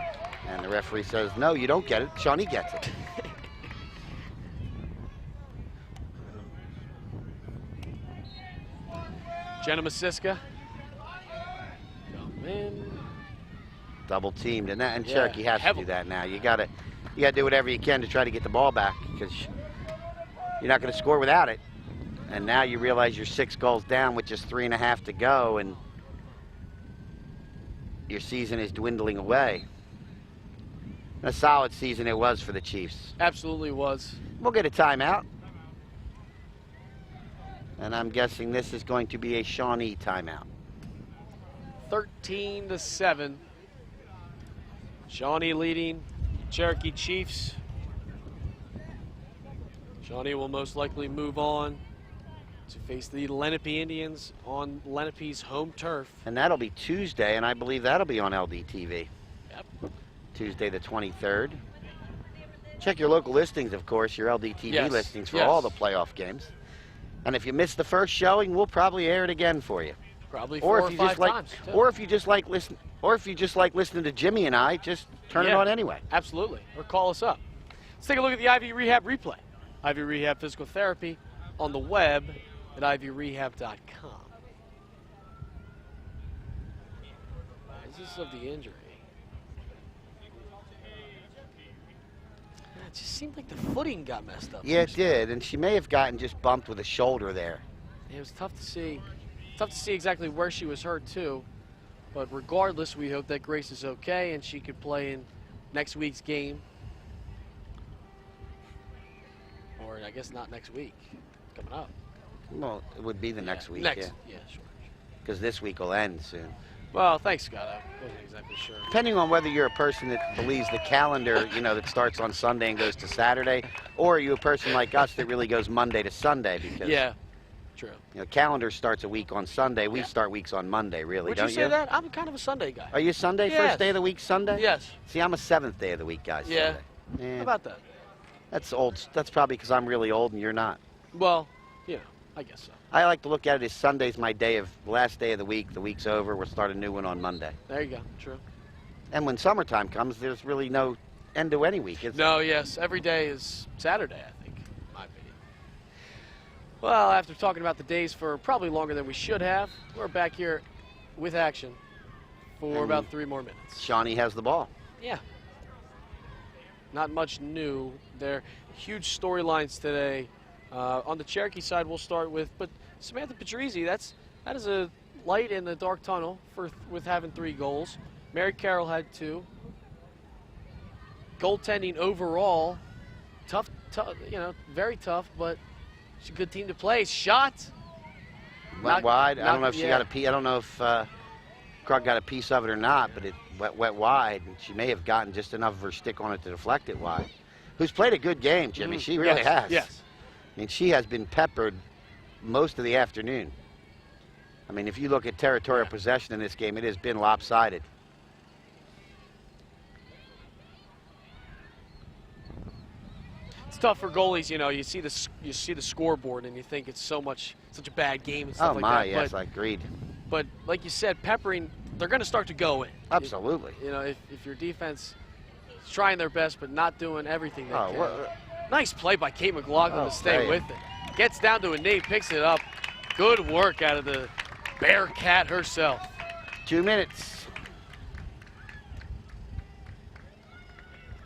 And the referee says, no, you don't get it. Shawnee gets it. Jenna Masiska. Come in. Double teamed, and that, and Yeah, Cherokee has to heavily. do that now. You gotta do whatever you can to try to get the ball back, because you're not going to score without it. And now you realize you're 6 goals down with just 3.5 to go, and your season is dwindling away. And a solid season it was for the Chiefs. Absolutely was. We'll get a timeout. And I'm guessing this is going to be a Shawnee timeout. 13-7. Shawnee leading Cherokee Chiefs. Shawnee will most likely move on to face the Lenape Indians on Lenape's home turf. And that'll be Tuesday, and I believe that'll be on LDTV. Yep. Tuesday the 23rd. Check your local listings, of course, your LDTV listings for all the playoff games. And if you missed the first showing, we'll probably air it again for you. Probably 4 or 5 times. Too. Or if you just like listening to Jimmy and I, just turn it on anyway. Absolutely. Or call us up. Let's take a look at the Ivy Rehab replay. Ivy Rehab Physical Therapy on the web at ivyrehab.com. Basis of the injury. It just seemed like the footing got messed up. Yeah, it did, and she may have gotten just bumped with a shoulder there. It was tough to see. Tough to see exactly where she was hurt too. But regardless, we hope that Grace is okay and she could play in next week's game. Or I guess not next week. Coming up. Well, it would be the next week. Next. Yeah, Yeah, sure. because this week will end soon. Well, thanks, Scott. I wasn't exactly sure. Depending on whether you're a person that believes the calendar, that starts on Sunday and goes to Saturday, or are you a person like us that really goes Monday to Sunday? Because yeah, true. Calendar starts a week on Sunday. We start weeks on Monday, really, Would don't you say that? I'm kind of a Sunday guy. Are you Sunday? Yes. First day of the week, Sunday? Yes. See, I'm a 7th day of the week guy. Yeah. Sunday. How about that? That's old. That's probably because I'm really old and you're not. Well, I guess so. I like to look at it as Sunday's my last day of the week. The week's over. We'll start a new one on Monday. There you go. True. And when summertime comes, there's really no end to any week, is there? No, yes. Every day is Saturday, I think, in my opinion. Well, after talking about the days for probably longer than we should have, we're back here with action for about 3 more minutes. Shawnee has the ball. Yeah. Not much new there. Huge storylines today. On the Cherokee side, we'll start with, but Samantha Patrizi, that is a light in the dark tunnel with having 3 goals. Mary Carroll had 2. Goaltending overall, tough, very tough, but it's a good team to play. Shot. Went wide. I don't know if she got a piece. I don't know if Krug got a piece of it or not, but it went wide, and she may have gotten just enough of her stick on it to deflect it wide. Who's played a good game, Jimmy? She really has. Yes. I mean, she has been peppered most of the afternoon. I mean, if you look at territorial possession in this game, it has been lopsided. It's tough for goalies, you see the scoreboard and you think it's such a bad game and stuff like that. Oh my, yes, I agreed. But like you said, peppering, they're going to start to go in. Absolutely. If your defense is trying their best but not doing everything they can. What? Nice play by Kate McLaughlin to stay with it. Gets down to a knee, picks it up. Good work out of the Bearcat herself. 2 minutes.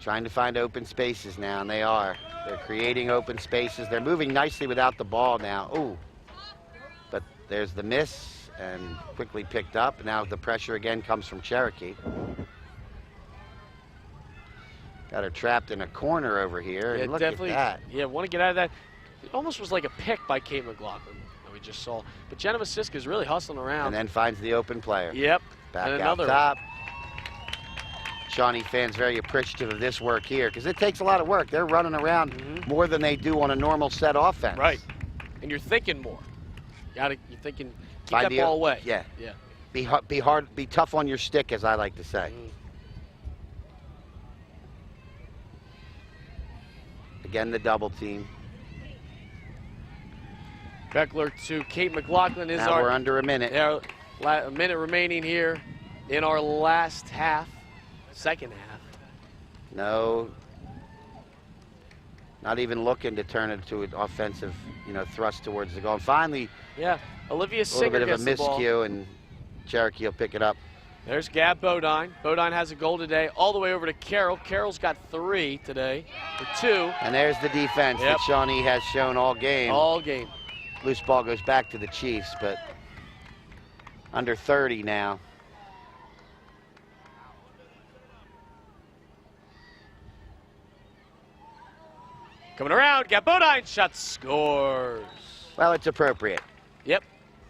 Trying to find open spaces now, and they are. They're creating open spaces. They're moving nicely without the ball now. Ooh. But there's the miss, and quickly picked up. Now the pressure again comes from Cherokee. Got her trapped in a corner over here. Yeah, and look definitely. at that. Yeah, want to get out of that. It almost was like a pick by Kate McLaughlin that we just saw. But Jenna Siska's really hustling around. And then finds the open player. Yep. Back and out another top. Shawnee fans very appreciative of this work here because it takes a lot of work. They're running around more than they do on a normal set offense. Right. And you're thinking more. You're thinking, keep that ball away. Yeah. Yeah. Be tough on your stick, as I like to say. Again, the double team. Beckler to Kate McLaughlin is now we're under a minute. A minute remaining here in our last half, second half. No, not even looking to turn it to an offensive, thrust towards the goal. And finally, Olivia Singer gets the ball. A little bit of a miscue, and Cherokee will pick it up. There's Gab Bodine. Bodine has a goal today, all the way over to Carroll. Carroll's got 3 today, for 2. And there's the defense that Shawnee has shown all game. All game. Loose ball goes back to the Chiefs, but under 30 now. Coming around, Gab Bodine, shot, scores. Well, it's appropriate. Yep.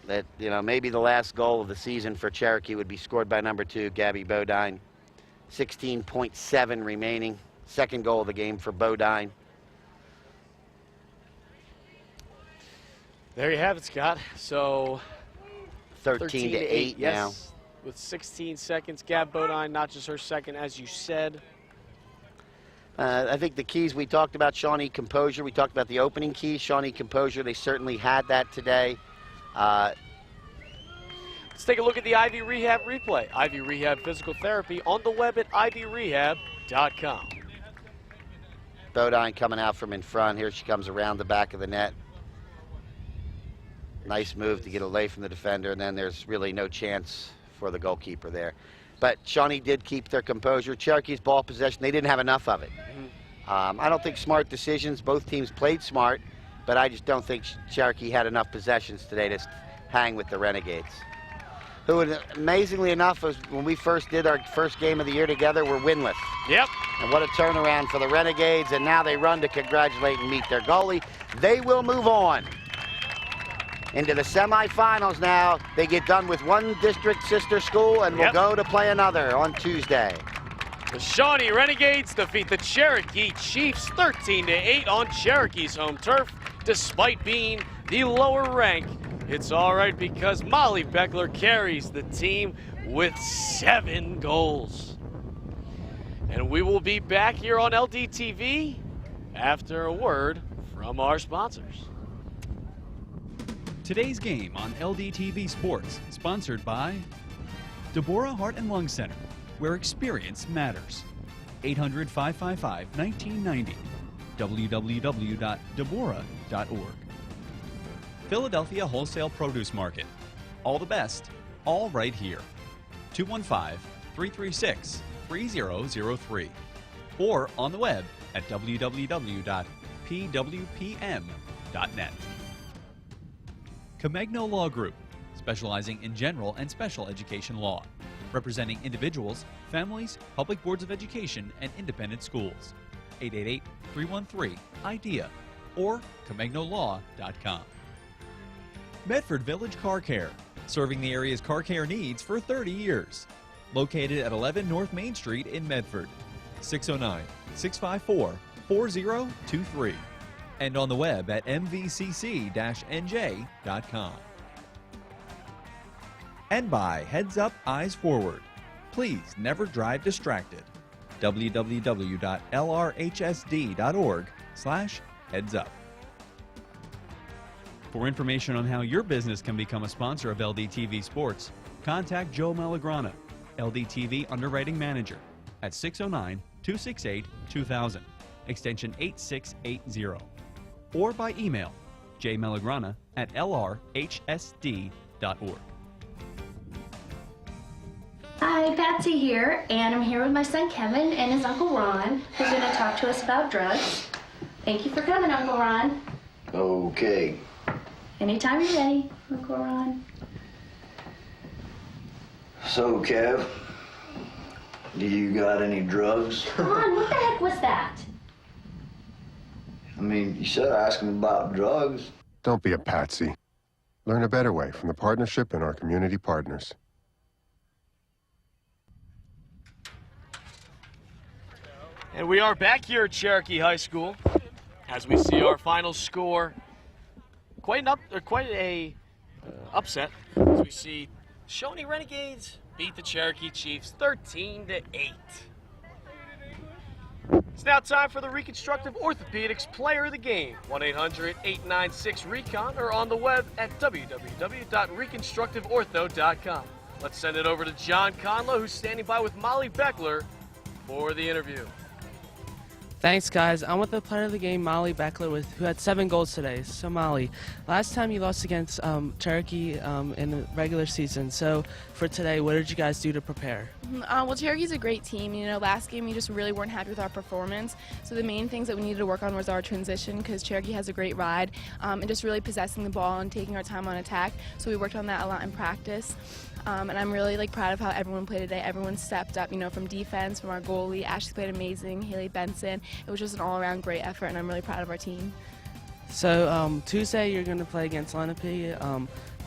That, maybe the last goal of the season for Cherokee would be scored by number 2, Gabby Bodine. 16.7 remaining. Second goal of the game for Bodine. There you have it, Scott. So 13 to 8 now. Yes, with 16 seconds. Gab Bodine, not just her second, as you said. I think the keys we talked about, Shawnee composure. We talked about the opening keys, Shawnee composure. They certainly had that today. Let's take a look at the Ivy Rehab replay. Ivy Rehab Physical Therapy on the web at ivyrehab.com. Bodine coming out from in front. Here she comes around the back of the net. Nice move to get away from the defender, and then there's really no chance for the goalkeeper there. But Shawnee did keep their composure. Cherokee's ball possession, they didn't have enough of it. I don't think smart decisions. Both teams played smart, but I just don't think Cherokee had enough possessions today to hang with the Renegades, who, amazingly enough, was when we first did our first game of the year together, were winless. Yep. And what a turnaround for the Renegades, and now they run to congratulate and meet their goalie. They will move on. into the semifinals now. They get done with one district sister school and will go to play another on Tuesday. The Shawnee Renegades defeat the Cherokee Chiefs 13-8 on Cherokee's home turf. Despite being the lower rank, it's all right because Molly Beckler carries the team with 7 goals. And we will be back here on LDTV after a word from our sponsors. Today's game on LDTV Sports, sponsored by Deborah Heart and Lung Center, where experience matters. 800-555-1990. www.deborah.org. Philadelphia Wholesale Produce Market. All the best, all right here. 215-336-3003. Or on the web at www.pwpm.net. Comegno Law Group, specializing in general and special education law, representing individuals, families, public boards of education, and independent schools. 888-313-IDEA or ComegnoLaw.com. Medford Village Car Care, serving the area's car care needs for 30 years. Located at 11 North Main Street in Medford. 609-654-4023. And on the web at mvcc-nj.com. And by Heads Up, Eyes Forward. Please never drive distracted. www.lrhsd.org/headsup. For information on how your business can become a sponsor of LDTV Sports, contact Joe Malagrana, LDTV Underwriting Manager, at 609-268-2000, extension 8680, or by email jmalagrana@lrhsd.org. Hi, Patsy here, and I'm here with my son Kevin and his Uncle Ron, who's going to talk to us about drugs. Thank you for coming, Uncle Ron. Okay. Anytime you're ready, Uncle Ron. So, Kev, do you got any drugs? Ron, what the heck was that? I mean, you said ask him about drugs. Don't be a patsy. Learn a better way from the partnership and our community partners. And we are back here at Cherokee High School as we see our final score. Quite a upset as we see Shawnee Renegades beat the Cherokee Chiefs 13-8. It's now time for the Reconstructive Orthopedics Player of the Game. 1-800-896-RECON or on the web at www.reconstructiveortho.com. Let's send it over to John Conlow, who's standing by with Molly Beckler for the interview. Thanks, guys. I'm with the player of the game, Molly Beckler, who had 7 goals today. So, Molly, last time you lost against Cherokee in the regular season. So, for today, what did you guys do to prepare? Well, Cherokee's a great team. You know, last game we just really weren't happy with our performance. So the main things that we needed to work on was our transition, because Cherokee has a great ride, and just really possessing the ball and taking our time on attack. So we worked on that a lot in practice. And I'm really proud of how everyone played today. Everyone stepped up, you know, from defense, from our goalie. Ashley played amazing. Haley Benson. It was just an all-around great effort, and I'm really proud of our team. So Tuesday you're going to play against Lenape.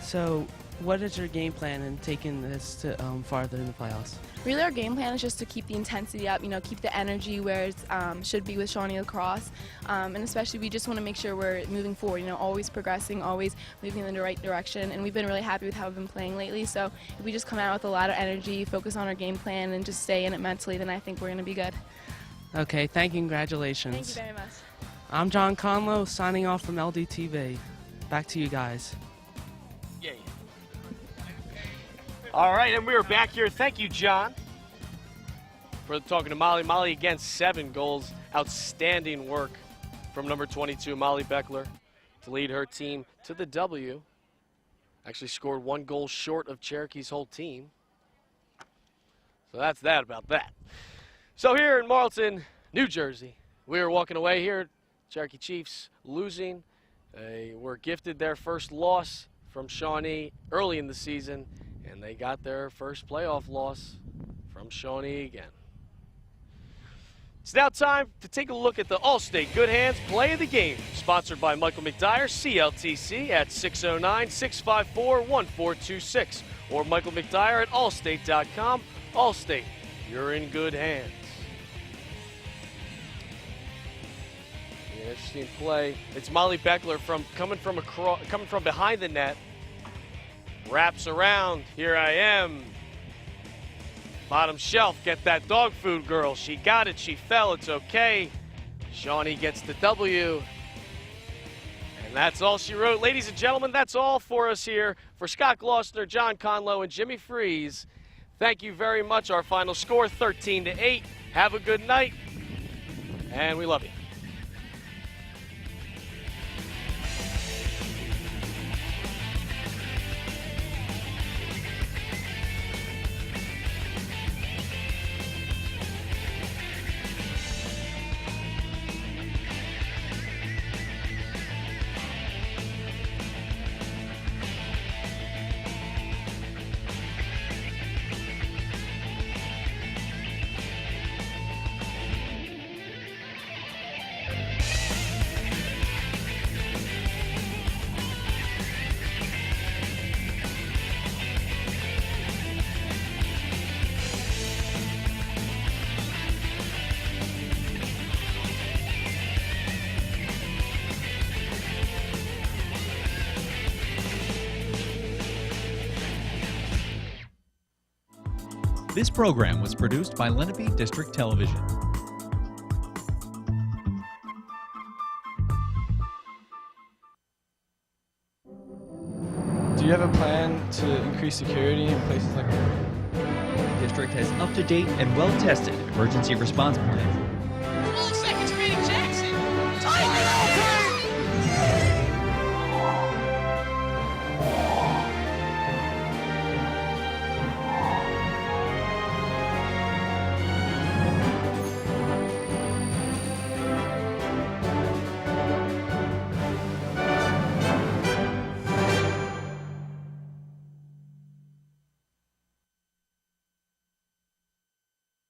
So what is your game plan in taking this to farther in the playoffs? Really, our game plan is just to keep the intensity up, you know, keep the energy where it should be with Shawnee Lacrosse, and especially we just want to make sure we're moving forward, you know, always progressing, always moving in the right direction, and we've been really happy with how we've been playing lately, so if we just come out with a lot of energy, focus on our game plan, and just stay in it mentally, then I think we're going to be good. Okay, thank you, congratulations. Thank you very much. I'm John Conlow, signing off from LDTV. Back to you guys. Yeah. All right, and we're back here. Thank you, John, for talking to Molly. Molly, again, 7 goals. Outstanding work from number 22, Molly Beckler, to lead her team to the W. Actually scored 1 goal short of Cherokee's whole team. So that's that about that. So here in Marlton, New Jersey, we are walking away here. Cherokee Chiefs losing. They were gifted their first loss from Shawnee early in the season, and they got their first playoff loss from Shawnee again. It's now time to take a look at the Allstate Good Hands Play of the Game Sponsored by Michael McDyer, CLTC at 609-654-1426 or Michael McDyer at allstate.com. Allstate, you're in good hands. Yeah, interesting play. It's Molly Beckler coming from behind the net. Wraps around. Here I am. Bottom shelf. Get that dog food, girl. She got it. She fell. It's okay. Shawnee gets the W. And that's all she wrote. Ladies and gentlemen, that's all for us here. For Scott Glossner, John Conlow, and Jimmy Freeze, thank you very much. Our final score, 13-8. Have a good night, and we love you. This program was produced by Lenape District Television. Do you have a plan to increase security in places like that? The district has up-to-date and well-tested emergency response plans